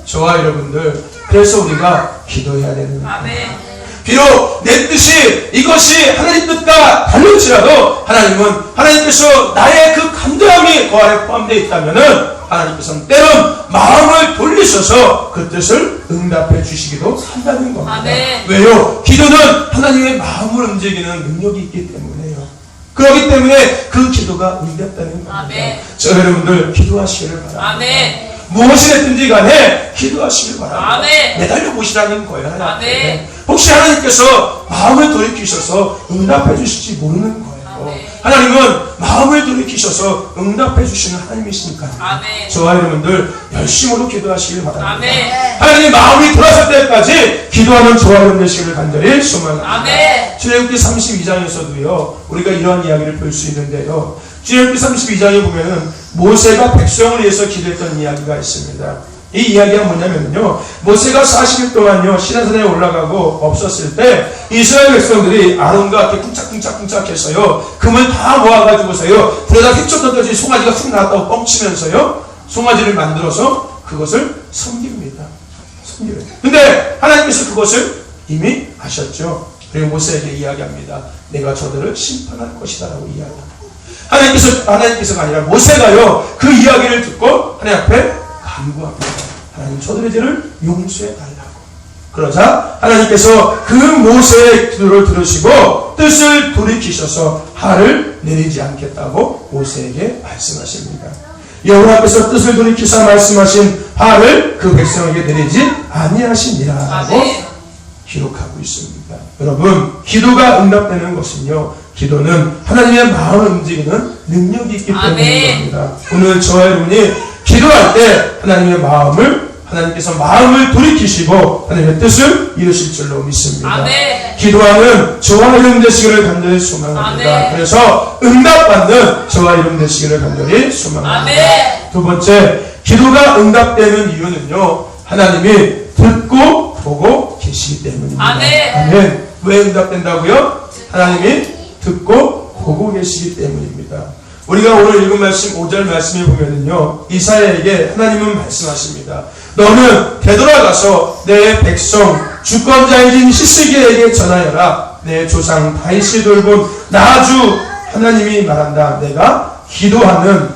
저와 여러분들, 그래서 우리가 기도해야 되는 겁니다. 비록 내 뜻이 이것이 하나님 뜻과 다를지라도 하나님은 하나님께서 나의 그 간절함이 그 안에 포함되어 있다면은 하나님께서는 때론 마음을 돌리셔서 그 뜻을 응답해 주시기도 한다는 겁니다. 왜요? 기도는 하나님의 마음을 움직이는 능력이 있기 때문에요. 그렇기 때문에 그 기도가 응답되는 겁니다. 저 여러분들 기도하시기를 바랍니다. 무엇이 됐든지 간에 기도하시길 바랍니다. 매달려 보시라는 거예요. 하나님께. 혹시 하나님께서 마음을 돌이키셔서 응답해 주실지 모르는 거예요. 하나님은 마음을 돌이키셔서 응답해 주시는 하나님이시니까 저와 여러분들 열심으로 기도하시길 바랍니다. 하나님의 마음이 돌아설 때까지 기도하는 저와 여러분 되시기를 간절히 소망합니다. 출애굽기 32장에서도요 우리가 이러한 이야기를 볼 수 있는데요, 출애굽기 32장에 보면은 모세가 백성을 위해서 기도했던 이야기가 있습니다. 이 이야기가 뭐냐면요, 모세가 40일 동안요 시내산에 올라가고 없었을 때 이스라엘 백성들이 아론과 이렇게 쿵짝쿵짝쿵짝 해서요 금을 다 모아가지고서요 불에다 휘쩍 던져지 송아지가 훅 나왔다고 뻥치면서요 송아지를 만들어서 그것을 섬깁니다. 근데 하나님께서 그것을 이미 아셨죠. 그리고 모세에게 이야기합니다. 내가 저들을 심판할 것이다 라고 이야기합니다. 하나님께서가 아니라 모세가요 그 이야기를 듣고 하나님 앞에 간구합니다. 하나님 저들의 죄를 용서해 달라고. 그러자 하나님께서 그 모세의 기도를 들으시고 뜻을 돌이키셔서 화를 내리지 않겠다고 모세에게 말씀하십니다. 여호와께서 뜻을 돌이키사 말씀하신 화를 그 백성에게 내리지 아니하시니라라고 기록하고 있습니다. 여러분, 기도가 응답되는 것은요, 기도는 하나님의 마음을 움직이는 능력이 있기 때문인 겁니다. 오늘 저와 여러분이 기도할 때 하나님께서 마음을 돌이키시고 하나님의 뜻을 이루실 줄로 믿습니다. 아멘. 기도하는 저와 여러분 되시기를 간절히 소망합니다. 아멘. 그래서 응답받는 저와 여러분 되시기를 간절히 소망합니다. 아멘. 두 번째, 기도가 응답되는 이유는요, 하나님이 듣고 보고 계시기 때문입니다. 아멘. 아멘. 왜 응답된다고요? 하나님이 듣고 보고 계시기 때문입니다. 우리가 오늘 읽은 말씀 5절 말씀에 보면은요, 이사야에게 하나님은 말씀하십니다. 너는 되돌아가서 내 백성 주권자이신 히스기야에게 전하여라. 내 조상 다윗이 돌본 나주 하나님이 말한다. 내가 기도하는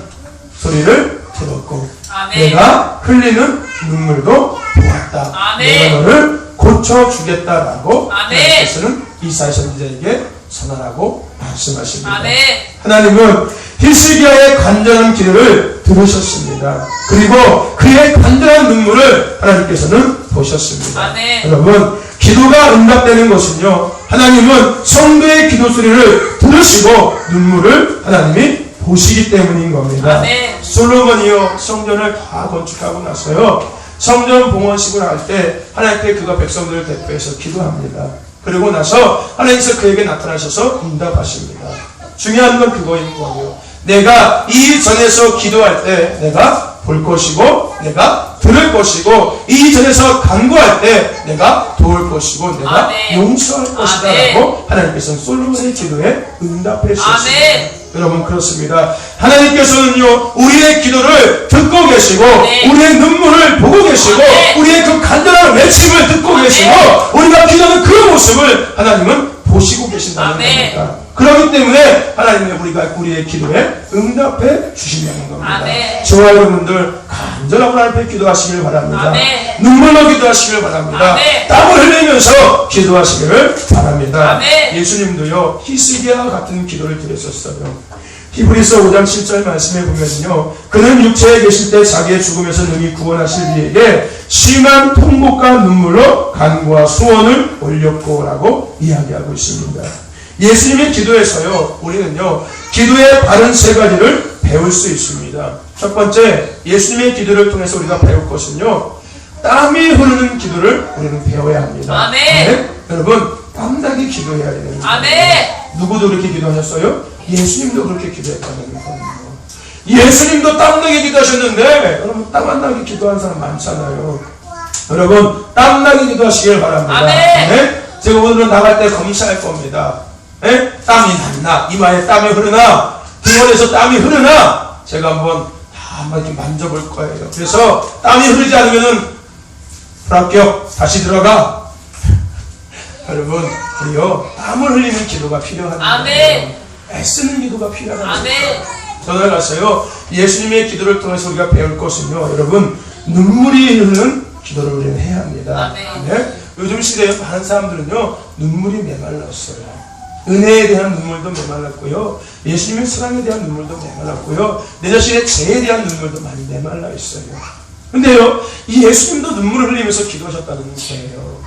소리를 들었고 아멘. 내가 흘리는 눈물도 보았다. 아멘. 내가 너를 고쳐주겠다라고 아멘. 하나님께서는 이사야 선지자에게 선언하고 말씀하십니다. 아멘. 하나님은 히스기야의 간절한 기도를 들으셨습니다. 그리고 그의 간절한 눈물을 하나님께서는 보셨습니다. 아멘. 여러분, 기도가 응답되는 것은요, 하나님은 성도의 기도 소리를 들으시고 눈물을 하나님이 보시기 때문인 겁니다. 아멘. 솔로몬이요, 성전을 다 건축하고 나서요, 성전 봉헌식을 할 때 하나님께 그가 백성들을 대표해서 기도합니다. 그리고 나서 하나님께서 그에게 나타나셔서 응답하십니다. 중요한 건 그거인 거예요. 내가 이 전에서 기도할 때 내가 볼 것이고 내가 들을 것이고 이 전에서 간구할 때 내가 도울 것이고 내가 아멘. 용서할 것이다 라고 하나님께서는 솔로몬의 기도에 응답해 주셨습니다. 여러분, 그렇습니다. 하나님께서는요, 우리의 기도를 듣고 계시고, 아멘. 우리의 눈물을 보고 계시고, 아멘. 우리의 그 간절한 외침을 듣고 아멘. 계시고, 우리가 기도하는 그 모습을 하나님은 보시고 계신다는 아멘. 겁니다. 그렇기 때문에 하나님은 우리의 기도에 응답해 주신다는 겁니다. 아멘. 저와 여러분들 간절하고 하나님 앞에 기도하시길 바랍니다. 아멘. 눈물로 기도하시길 바랍니다. 아멘. 땀을 흘리면서 기도하시기를 바랍니다. 아멘. 예수님도요, 히스기야 같은 기도를 드렸었어요. 히브리서 5장 7절 말씀에 보면요, 그는 육체에 계실 때 자기의 죽음에서 능히 구원하실 이에게 심한 통곡과 눈물로 간구와 소원을 올렸고라고 이야기하고 있습니다. 예수님의 기도에서요, 우리는요, 기도의 바른 세 가지를 배울 수 있습니다. 첫 번째, 예수님의 기도를 통해서 우리가 배울 것은요, 땀이 흐르는 기도를 우리는 배워야 합니다. 아멘. 네? 여러분, 땀나게 기도해야 되는 거예요. 아멘. 누구도 그렇게 기도하셨어요? 예수님도 그렇게 기도했다는 거예요. 예수님도 땀나게 기도하셨는데, 여러분, 땀 안 나게 기도하는 사람 많잖아요. 여러분, 땀나게 기도하시길 바랍니다. 아멘. 네? 제가 오늘은 나갈 때 검사할 겁니다. 네? 땀이 났나? 이마에 땀이 흐르나? 등원에서 땀이 흐르나? 제가 한번 이렇게 만져볼 거예요. 그래서 땀이 흐르지 않으면은 불합격, 다시 들어가. 여러분, 우리요, 땀을 흘리는 기도가 필요합니다. 아멘. 애쓰는 기도가 필요합니다. 아멘. 전화 가서요, 예수님의 기도를 통해서 우리가 배울 것은요, 여러분, 눈물이 흐르는 기도를 우리는 해야 합니다. 아멘. 네? 요즘 시대에 많은 사람들은요, 눈물이 메말랐어요. 은혜에 대한 눈물도 메말랐고요, 예수님의 사랑에 대한 눈물도 메말랐고요, 내 자신의 죄에 대한 눈물도 많이 메말라 있어요. 근데요, 이 예수님도 눈물을 흘리면서 기도하셨다는 거예요.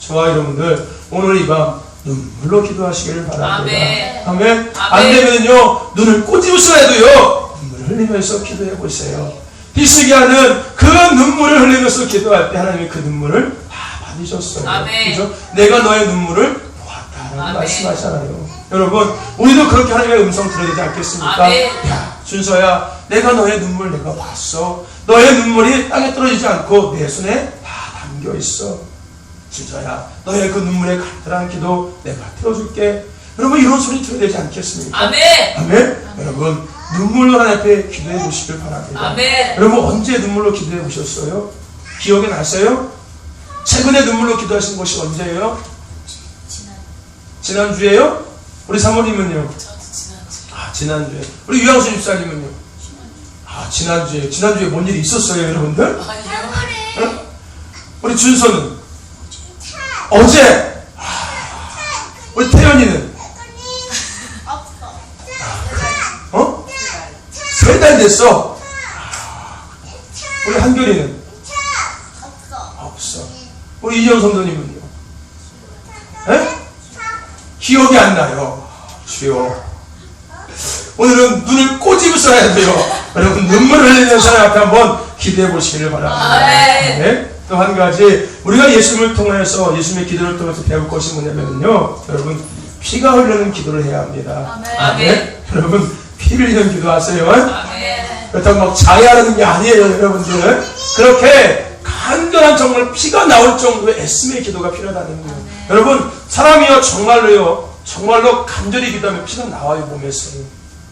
저와 여러분들, 오늘 이 밤 눈물로 기도하시기를 바랍니다. 아멘. 아멘. 안 아멘. 되면요, 눈을 꼬집으셔도요, 눈물을 흘리면서 기도해 보세요. 히스기야는 그 눈물을 흘리면서 기도할 때 하나님이 그 눈물을 다 받으셨어요. 아멘. 그죠? 내가 너의 눈물을 보았다라고 아멘. 말씀하잖아요. 여러분, 우리도 그렇게 하나님의 음성 들어야 되지 않겠습니까? 아멘. 야, 준서야, 내가 너의 눈물 내가 봤어. 너의 눈물이 땅에 떨어지지 않고 내 손에 다 담겨 있어. 준서야, 너의 그 눈물의 간절한 기도 내가 들어줄게. 여러분, 이런 소리 들어야 되지 않겠습니까? 아멘. 아멘. 여러분, 눈물로 하나님 앞에 기도해 보시길 바랍니다. 아멘. 여러분, 언제 눈물로 기도해 보셨어요? 기억이 나세요? 최근에 눈물로 기도하신 것이 언제예요? 지난주에요? 우리 사모님은요? 지난주에. 우리 유양수 집사님은요? 지난주에 뭔 일이 있었어요, 여러분들? 응? 우리 준서는? 어제? 우리 태연이는? 어? 3달 됐어? 우리 한결이는? 없어. 우리 이재용 성도님은요? 에? 기억이 안 나요. 주여. 오늘은 눈을 꼬집어 써야 돼요. 여러분, 눈물을 흘리는 사람 앞에 한번 기대해 보시기를 바랍니다. 네? 또 한 가지, 우리가 예수님을 통해서, 예수님의 기도를 통해서 배울 것이 뭐냐면요, 여러분, 피가 흐르는 기도를 해야 합니다. 네? 여러분, 피 흘리는 기도 하세요. 그렇다고 막 자해하는 게 아니에요, 여러분들. 그렇게 간절한 정말 피가 나올 정도의 애씀의 기도가 필요하다는 거예요. 여러분, 사람이요, 정말로 간절히 기도하면 피가 나와요, 몸에서.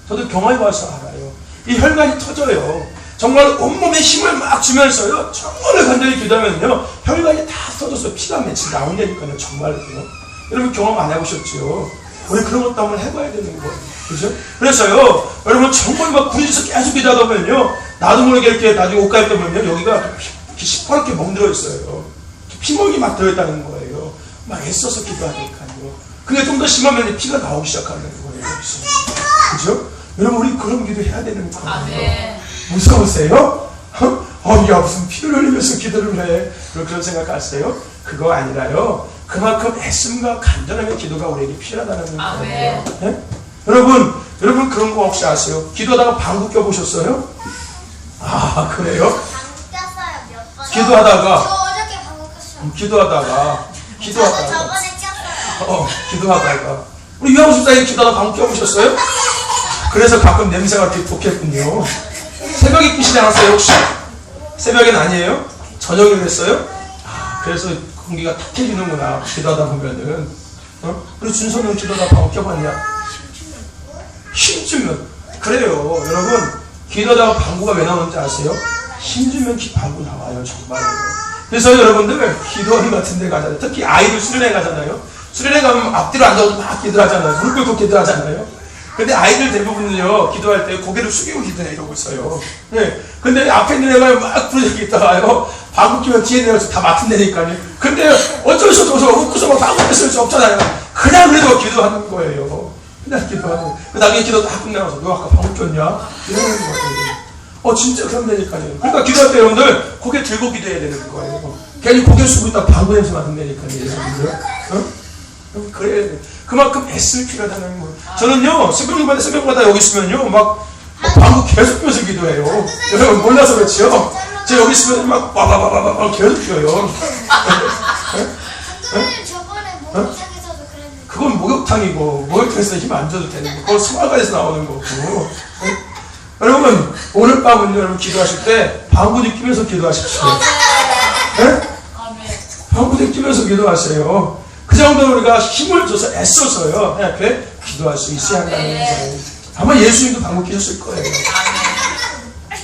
저도 경험해 봐서 알아요. 이 혈관이 터져요. 정말 온몸에 힘을 막 주면서요, 정말 간절히 기도하면요, 혈관이 다 터져서 피가 맺히 나온다니까요, 정말로요. 여러분 경험 안 해보셨죠? 우리 그런 것도 한번 해봐야 되는 거예요. 그죠? 그래서요, 여러분 정말 막 부딪혀서 계속 기도하다 보면요, 나도 모르게 이렇게 나중에 옷 갈 때 보면 여기가 시퍼렇게 멍들어 있어요. 피멍이 막 들어있다는 거예요. 막 애써서 기도하니까요. 그게 좀 더 심하면 피가 나오기 시작하는 거예요. 그죠? 여러분, 우리 그런 기도 해야 되는 거예요. 무서우세요? 야, 무슨 피를 흘리면서 기도를 해. 그런 생각하세요? 그거 아니라요. 그만큼 애씀과 간절함의 기도가 우리에게 필요하다는 거예요. 네? 여러분 그런 거 혹시 아세요? 기도하다가 방구 껴보셨어요? 그래요? 방구 꼈어요, 몇 번. 기도하다가. 저 어저께 방구 꼈어요. 기도하다가. 저도 저번에 꼈어요. 기도하다가. 우리 유양수 집사님 기도하다가 방구 껴보셨어요? 그래서 가끔 냄새가 이렇게 독했군요. 새벽에 끼시지 않았어요, 혹시? 새벽엔 아니에요? 저녁에 그랬어요? 그래서 공기가 탁해지는구나, 기도하다 보면은. 우리 준서는 기도하다 방구 껴봤냐? 힘주면. 그래요, 여러분. 기도하다가 방구가 왜 나오는지 아세요? 힘주면 방구 나와요, 정말로. 그래서 여러분들, 기도원 같은 데 가잖아요. 특히 아이들 수련회 가잖아요. 수련회 가면 앞뒤로 앉아서 막 기도하잖아요. 무릎 꿇고 기도하잖아요. 근데 아이들 대부분은요, 기도할 때 고개를 숙이고 기도해, 이러고 있어요. 네. 근데 앞에 있는 애가 막 부르짖고 있다가요, 방구 끼면 뒤에 있는 애가 다 맡은다니까요. 근데 어쩔 수 없어서 웃고서 막 방구 꼈을 수 없잖아요. 그냥 그래도 기도하는 거예요. 그냥 기도하는 거예요. 나중에 기도 다 끝나서, 너 아까 방구 꼈냐? 이러는 거예요. 진짜 그런다니까요. 그러니까 기도할 때 여러분들, 고개 들고 기도해야 되는 거예요. 괜히 고개 숙이고 있다 방구 냄새 맡는다니까요, 여러분들. 그래야 돼. 그만큼 애쓸 필요하다는 거예요. 저는요, 새벽마다 여기 있으면요, 막 방구 계속 껴서 기도해요. 여러분 몰라서 그렇지요? 제가 여기 있으면 막 빠바바바바 계속 껴요. 감독님 저번에 목욕탕에서도 그랬는데. 그건 목욕탕에서 힘 안 줘도 되는 거. 그건 소화관에서 나오는 거고. 여러분, 오늘 밤은요, 여러분 기도하실 때 방구 끼면서 기도하십시오. 방구 끼면서 기도하세요. 그 정도로 우리가 힘을 줘서 애써서요, 이렇게 기도할 수 있어야 한다는 거예요. 아마 예수님도 방구 끼셨을 거예요.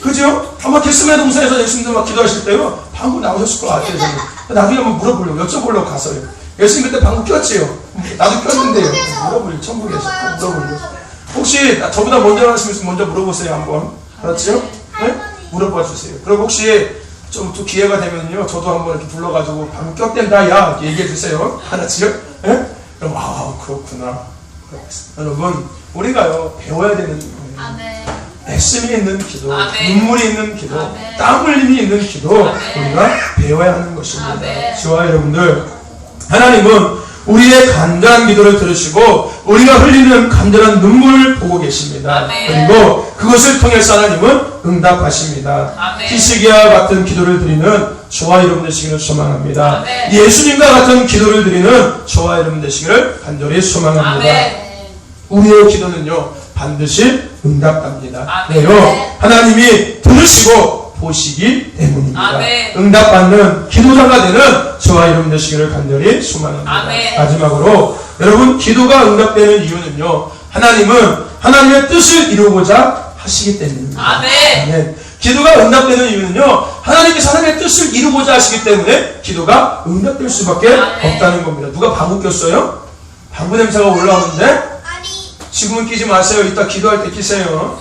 그죠? 아마 겟세마네 동산에서 예수님도 막 기도하실 때요, 방구 나오셨을 것 같아요, 저는. 나중에 한번 물어보려고, 여쭤보려고 가서요. 예수님 그때 방구 꼈지요? 나도 꼈는데요. 물어보려고, 천국에서. 물어보려고. 혹시 저보다 먼저 하시면 먼저 물어보세요, 한번. 알았죠? 네? 물어봐 주세요. 그리고 혹시 좀 또 기회가 되면요, 저도 한번 이렇게 불러가지고 방구 꼈댄다, 야, 이렇게 얘기해 주세요. 알았지요? 예? 그럼, 그렇구나. 여러분, 우리가요, 배워야 되는 거예요. 애씀이 있는 기도, 눈물이 있는 기도, 땀 흘림이 있는 기도, 우리가 배워야 하는 것입니다. 저와 여러분들, 하나님은 우리의 간절한 기도를 들으시고 우리가 흘리는 간절한 눈물을 보고 계십니다. 그리고 그것을 통해서 하나님은 응답하십니다. 히스기야와 같은 기도를 드리는 저와 여러분 되시기를 소망합니다. 예수님과 같은 기도를 드리는 저와 여러분 되시기를 간절히 소망합니다. 우리의 기도는요, 반드시 응답합니다. 왜요? 하나님이 들으시고 보시기 때문입니다. 응답받는 기도자가 되는 저와 여러분 되시기를 간절히 소망합니다. 마지막으로, 여러분, 기도가 응답되는 이유는요, 하나님은 하나님의 뜻을 이루고자 하시기 때문입니다. 아멘. 기도가 응답되는 이유는요, 하나님께서 하나님의 뜻을 이루고자 하시기 때문에 기도가 응답될 수밖에 없다는 겁니다. 누가 방구 꼈어요? 방구 냄새가 올라오는데? 아니 지금은 끼지 마세요. 이따 기도할 때 끼세요.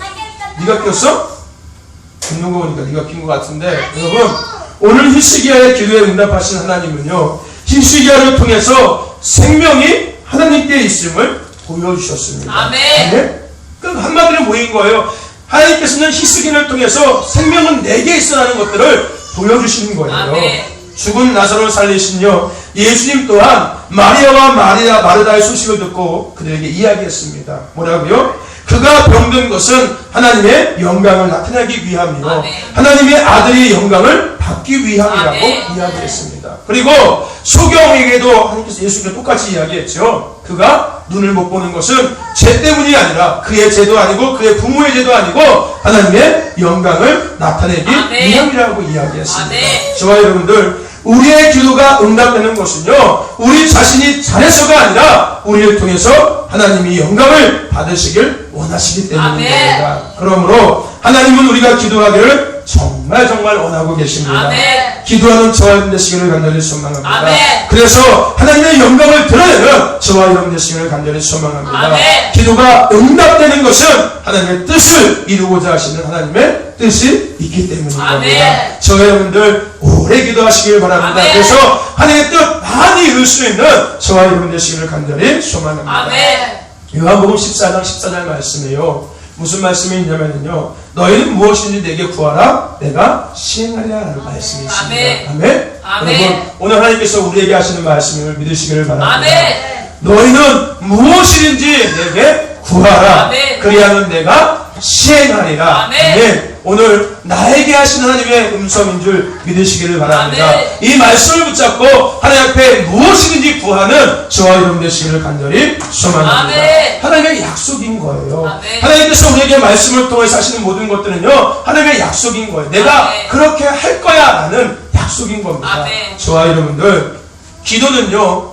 네가 꼈어? 굽는 거 보니까 네가 낀 것 같은데. 여러분, 오늘 히스기야의 기도에 응답하신 하나님은요, 히스기야를 통해서 생명이 하나님께 있음을 보여주셨습니다. 아멘. 그러니까 한마디로 모인 거예요. 하나님께서는 히스기야를 통해서 생명은 내게 있어라는 것들을 보여주시는 거예요. 아멘. 죽은 나사로를 살리신요, 예수님 또한 마리아와 마르다의 소식을 듣고 그들에게 이야기했습니다. 뭐라고요? 그가 병든 것은 하나님의 영광을 나타내기 위함이요, 아멘. 하나님의 아들의 영광을 받기 위함이라고 아멘. 이야기했습니다. 그리고 소경에게도 하나님께서 예수님과 똑같이 이야기했죠. 그가 눈을 못 보는 것은 죄 때문이 아니라 그의 죄도 아니고 그의 부모의 죄도 아니고 하나님의 영광을 나타내기 위함이라고 이야기했습니다. 아멘. 저와 여러분들, 우리의 기도가 응답되는 것은요, 우리 자신이 잘해서가 아니라 우리를 통해서 하나님이 영광을 받으시길 원하시기 때문입니다. 그러므로 하나님은 우리가 기도하기를 정말 원하고 계십니다. 아멘. 기도하는 저와 여러분 되시기를 간절히 소망합니다. 아멘. 그래서 하나님의 영광을 드러내는 저와 여러분 되시기를 간절히 소망합니다. 아멘. 기도가 응답되는 것은 하나님의 뜻을 이루고자 하시는 하나님의 뜻이 있기 때문인 겁니다. 저와 여러분들 오래 기도하시길 바랍니다. 아멘. 그래서 하나님의 뜻 많이 이룰 수 있는 저와 여러분 되시기를 간절히 소망합니다. 아멘. 요한복음 14장 14절 말씀이에요. 무슨 말씀이 있냐면요, 너희는 무엇인지 내게 구하라 내가 시행하리라 라는 말씀이 있습니다. 아멘. 아멘. 아멘. 여러분, 오늘 하나님께서 우리에게 하시는 말씀을 믿으시기를 바랍니다. 아멘. 너희는 무엇이든지 내게 구하라. 아멘. 그리하면 내가 시행하리라. 아멘. 아멘. 오늘 나에게 하시는 하나님의 음성인 줄 믿으시기를 바랍니다. 아멘. 이 말씀을 붙잡고 하나님 앞에 무엇이든지 구하는 저와 여러분 되시기를 간절히 소망합니다. 아멘. 하나님의 약속인 거예요. 아멘. 하나님께서 우리에게 말씀을 통해서 하시는 모든 것들은요, 하나님의 약속인 거예요. 내가 아멘. 그렇게 할 거야 라는 약속인 겁니다. 아멘. 저와 여러분들, 기도는요,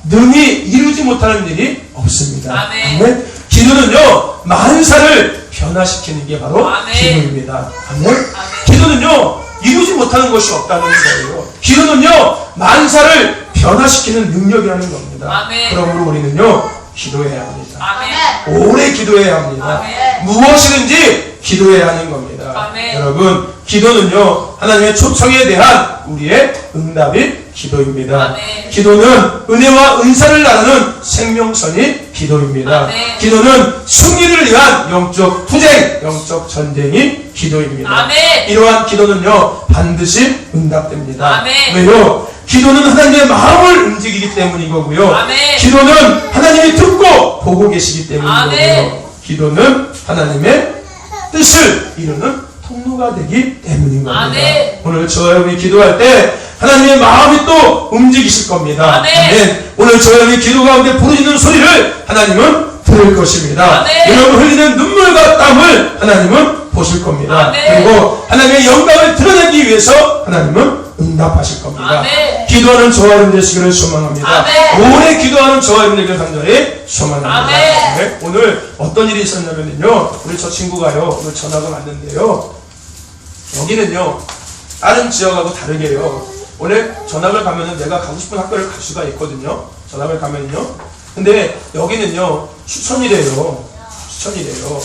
능히 이루지 못하는 일이 없습니다. 아멘. 아멘. 기도는요, 만사를 변화시키는 게 바로 아멘. 기도입니다. 아멘. 아멘. 기도는요, 이루지 못하는 것이 없다는 거예요. 기도는요, 만사를 변화시키는 능력이라는 겁니다. 아멘. 그러므로 우리는요, 기도해야 합니다. 아멘. 오래 기도해야 합니다. 아멘. 무엇이든지 기도해야 하는 겁니다. 아멘. 여러분, 기도는요, 하나님의 초청에 대한 우리의 응답이 기도입니다. 아멘. 기도는 은혜와 은사를 나누는 생명선이 기도입니다. 아멘. 기도는 승리를 위한 영적 투쟁, 영적 전쟁이 기도입니다. 아멘. 이러한 기도는요, 반드시 응답됩니다. 아멘. 왜요? 기도는 하나님의 마음을 움직이기 때문인 거고요. 아멘. 기도는 하나님이 듣고 보고 계시기 때문인 거고요. 기도는 하나님의 뜻을 이루는 통로가 되기 때문인 겁니다. 아멘. 오늘 저와 여러분이 기도할 때 하나님의 마음이 또 움직이실 겁니다. 아멘. 아멘. 오늘 저와 여러분이 기도 가운데 부르짖는 소리를 하나님은 들을 것입니다. 아멘. 여러분 흘리는 눈물과 땀을 하나님은 보실 겁니다. 아멘. 그리고 하나님의 영광을 드러내기 위해서 하나님은 응답하실 겁니다. 아멘. 기도하는 저와 여러분 되시기를 소망합니다. 아멘. 오래 기도하는 저와 여러분 되기를 간절히 소망합니다. 아멘. 네, 오늘 어떤 일이 있었냐면요, 우리 저 친구가요, 오늘 전화가 왔는데요, 여기는요, 다른 지역하고 다르게요, 원래 전학을 가면은 내가 가고 싶은 학교를 갈 수가 있거든요. 전학을 가면요. 근데 여기는요, 추천이래요. 추천이래요.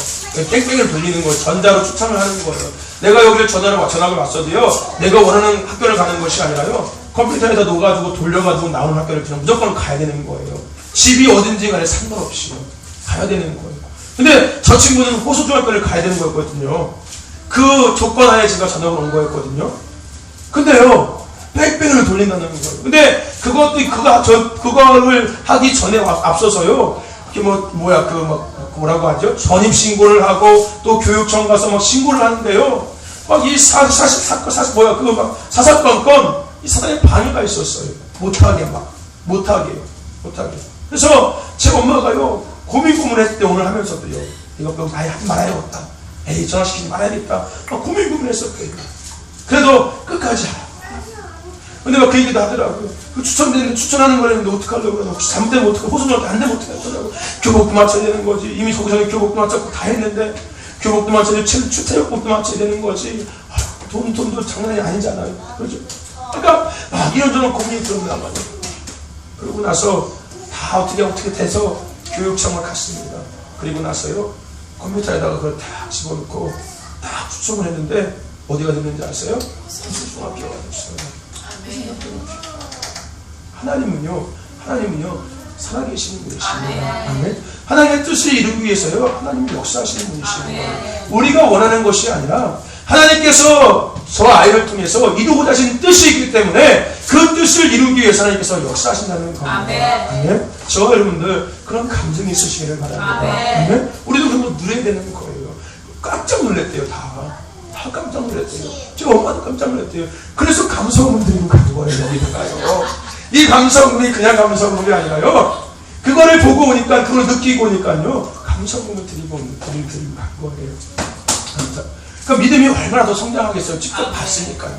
땡땡을 돌리는 거예요. 전자로 추천을 하는 거예요. 내가 여기를 전학을 왔어도요, 내가 원하는 학교를 가는 것이 아니라요, 컴퓨터에다 놓아가지고 돌려가지고 나오는 학교를 그냥 무조건 가야 되는 거예요. 집이 어딘지 간에 상관없이 가야 되는 거예요. 근데 저 친구는 호수중학교를 가야 되는 거였거든요. 그 조건 하에 제가 전학을 온 거였거든요. 근데요, 뺑뺑을 돌린다는 거예요. 근데 그거를 하기 전에 앞서서요, 뭐라고 하죠? 전입신고를 하고, 또 교육청 가서 막 신고를 하는데요, 막 이 사사건건, 이 사단에 방해가 있었어요. 못하게. 그래서 제 엄마가요, 고민했을 때 오늘 하면서도요, 이거 아예 하지 말아야겠다. 에이, 전화시키지 말아야겠다. 막 고민했었거든요. 그래도 끝까지 하라. 근데 막 그 얘기도 하더라고요. 그 추천하는 거랬는데 어떡하려고 그러나. 혹시 잘못되면 어떡하고, 호소년한테 안 되면 어떡하더라고. 교복도 맞춰야 되는 거지. 이미 거기서 교복도 맞췄고 다 했는데, 교복도 맞춰야 되고, 체육복도 맞춰야 되는 거지. 돈도 장난이 아니잖아요. 그렇죠? 그러니까, 막 이런저런 고민이 들었단 말이에요. 그러고 나서 다 다 어떻게 돼서 교육청을 갔습니다. 그리고 나서요 컴퓨터에다가 그걸 다 집어넣고 다 추첨을 했는데 어디가 됐는지 아세요? 서울중학교가 됐어요. 하나님은요 살아계시는 분이십니다. 아멘. 하나님의 뜻을 이루기 위해서요 하나님이 역사하시는 분이십니다. 우리가 원하는 것이 아니라 하나님께서 저 아이를 통해서 이루고자 하신 뜻이 있기 때문에 그 뜻을 이루기 위해서 하나님께서 역사하신다는 겁니다. 아멘. 저와 여러분들 그런 감정이 있으시기를 바랍니다. 아멘. 우리도 그런 거 누려야 되는 거예요. 깜짝 놀랐대요. 다 깜짝 놀랐대요. 저 엄마도 깜짝 놀랐대요. 그래서 감성을 드리고 간 거예요. 여기다가요. 이 감성이 그냥 감성이 아니라요. 그거를 보고 오니까, 그걸 느끼고 오니까요. 감성을 드리고 간 거예요. 그 믿음이 얼마나 더 성장하겠어요. 직접 봤으니까요.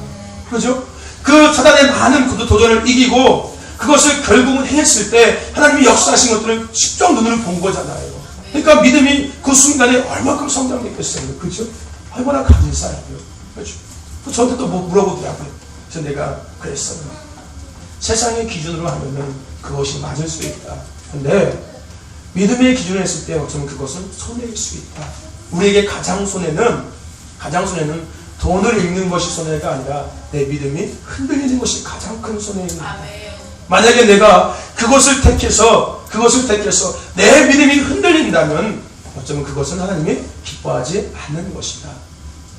그렇죠? 그 사단의 많은 도전을 이기고 그것을 결국은 해냈을 때 하나님이 역사하신 것들을 직접 눈으로 본 거잖아요. 그러니까 믿음이 그 순간에 얼마큼 성장됐겠어요. 그렇죠? 얼마나 감사해요. 그렇죠? 저한테 또 뭐 물어보더라고요. 그래서 내가 그랬어요. 세상의 기준으로 하면은 그것이 맞을 수 있다. 근데 믿음의 기준을 했을 때 어쩌면 그것은 손해일 수 있다. 우리에게 가장 손해는 돈을 잃는 것이 손해가 아니라 내 믿음이 흔들리는 것이 가장 큰 손해입니다. 만약에 내가 그것을 택해서 내 믿음이 흔들린다면 어쩌면 그것은 하나님이 기뻐하지 않는 것이다.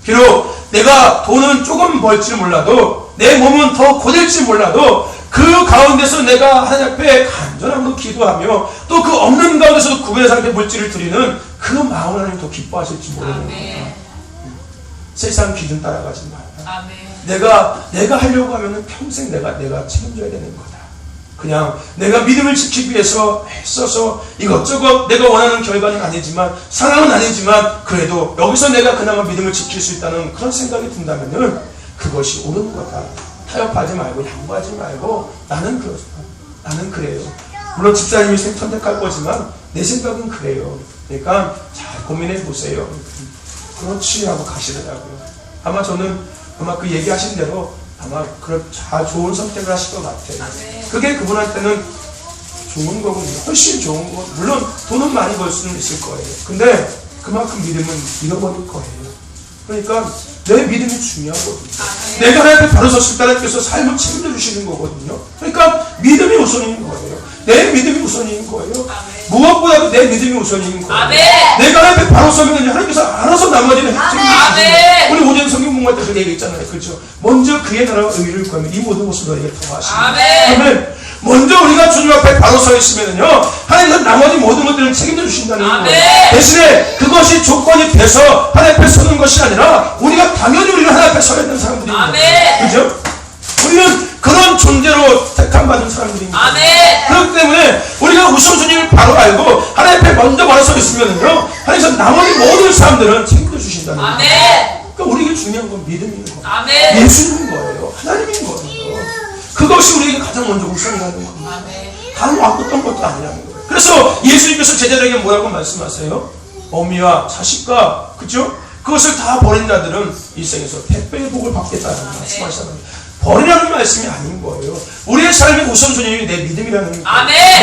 비록 내가 돈은 조금 벌지 몰라도 내 몸은 더 고될지 몰라도 그 가운데서 내가 하나님 앞에 간절함으로 기도하며 또 그 없는 가운데서도 구별해서 하나님께 물질을 드리는 그 마음을 하나님 더 기뻐하실지 모르는 겁니다. 세상 기준 따라가지 말라. 내가 하려고 하면은 평생 내가 책임져야 되는 거다. 그냥 내가 믿음을 지키기 위해서 애써서 이것저것 내가 원하는 결과는 아니지만 상황은 아니지만 그래도 여기서 내가 그나마 믿음을 지킬 수 있다는 그런 생각이 든다면은 그것이 옳은 거다. 타협하지 말고 양보하지 말고 나는 그래요. 물론 집사님이 선택할 거지만 내 생각은 그래요. 그러니까 잘 고민해 보세요. 그렇지 하고 가시더라고요. 아마 저는 그 얘기하신 대로 아마 좋은 선택을 하실 것 같아요. 그게 그분한테는 좋은 거군요. 훨씬 좋은 거. 물론 돈은 많이 벌 수는 있을 거예요. 근데 그만큼 믿음은 잃어버릴 거예요. 그러니까 내 믿음이 중요하거든요. 내가 하나님 앞에 바로 섰을 때 하나님께서 삶을 책임져 주시는 거거든요. 그러니까 믿음이 우선인 거예요. 내 믿음이 우선인 거예요. 무엇보다도 내 믿음이 우선인 거예요. 내가 하나님 앞에 바로 서면 하나님께서 알아서 나머지는 책임지시는 거예요. 우리 오전 성경 공부할 때 그 얘기 있잖아요. 그렇죠? 먼저 그의 나라와 의를 구하면 이 모든 것을 너에게 더하시는 거예요. 먼저 우리가 주님 앞에 바로 서 있으면요, 하나님은 나머지 모든 것들을 책임져 주신다는 거예요. 대신에 그것이 조건이 돼서 하나님 앞에 서는 것이 아니라 우리가 당연히 우리는 하나님 앞에 서야 되는 사람들입니다. 그죠? 우리는 그런 존재로 택함받은 사람들입니다. 그렇기 때문에 우리가 우선순위를 바로 알고 하나님 앞에 먼저 바로 서 있으면요, 하나님께서 나머지 모든 사람들은 책임져 주신다는 거예요. 그러니까 우리에게 중요한 건 믿음인 거예요. 예수님인 거예요. 하나님인 거예요. 그것이 우리에게 가장 먼저 우선이라는 겁니다. 다른 어떤 것도 아니라는 거예요. 그래서 예수님께서 제자들에게 뭐라고 말씀하세요? 어미와 자식과, 그죠? 그것을 다 버린 자들은 일생에서 택배의 복을 받겠다는 말씀하시잖아요. 버리라는 말씀이 아닌 거예요. 우리의 삶의 우선순위는 내 믿음이라는 거예요.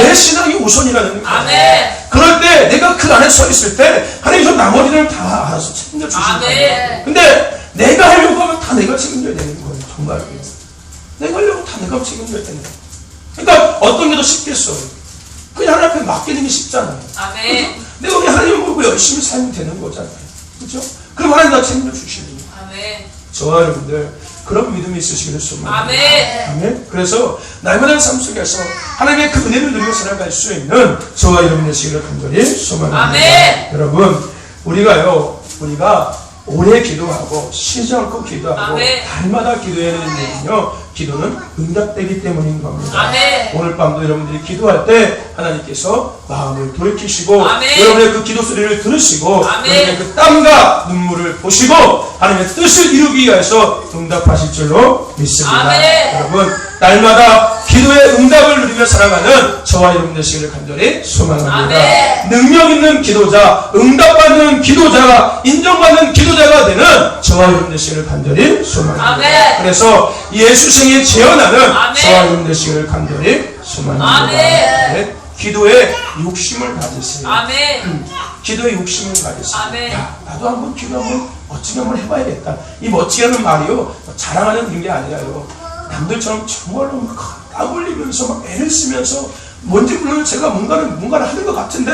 내 신앙이 우선이라는 거예요. 그럴 때 내가 그 안에 서 있을 때 하나님께서 나머지를 다 알아서 책임져 주시는 거예요. 근데 내가 하려고 하면 다 내가 책임져야 되는 거예요. 정말로. 내가 하려고 다 내가 책임져야 되는 거예요. 그러니까 어떤 게 더 쉽겠어요? 그냥 하나님 앞에 맡기는 게 쉽잖아요. 내가 그냥 하나님을 보고 열심히 살면 되는 거잖아요. 그렇죠? 그럼 하나님 다 책임져 주시는 거예요. 저와 여러분들 그런 믿음이 있으시기를 소망합니다. 아멘. 그래서 날마다 삶 속에서 하나님의 그 은혜를 누리며 살아갈 수 있는 저와 여러분 되시기를 간절히 소망합니다. 여러분, 우리가 오래 기도하고 쉬지 않고 기도하고 날마다 기도해야 되는 이유는요, 기도는 응답되기 때문인 겁니다. 오늘 밤도 여러분들이 기도할 때 하나님께서 마음을 돌이키시고 여러분의 그 기도 소리를 들으시고 여러분의 그 땀과 눈물을 보시고 하나님의 뜻을 이루기 위해서 응답하실 줄로 믿습니다. 여러분, 날마다 기도의 응답을 누리며 살아가는 저와 여러분 되시기를 간절히 소망합니다. 능력 있는 기도자, 응답받는 기도자가, 인정받는 기도자가 되는 저와 여러분 되시기를 간절히 소망합니다. 그래서 예수생에 재현하는 저와 여러분 되시기를 간절히 소망합니다. 기도에 욕심을 가지세요. 아멘. 기도에 욕심을 가지세요. 아멘. 야, 나도 한번 기도 한번 멋지게 한번 해봐야겠다. 이 멋지게 하는 말이요, 자랑하는 그런 게 아니라요. 남들처럼 정말로 막 땀 흘리면서 막 애를 쓰면서 뭔지 모르는 제가 뭔가를 하는 것 같은데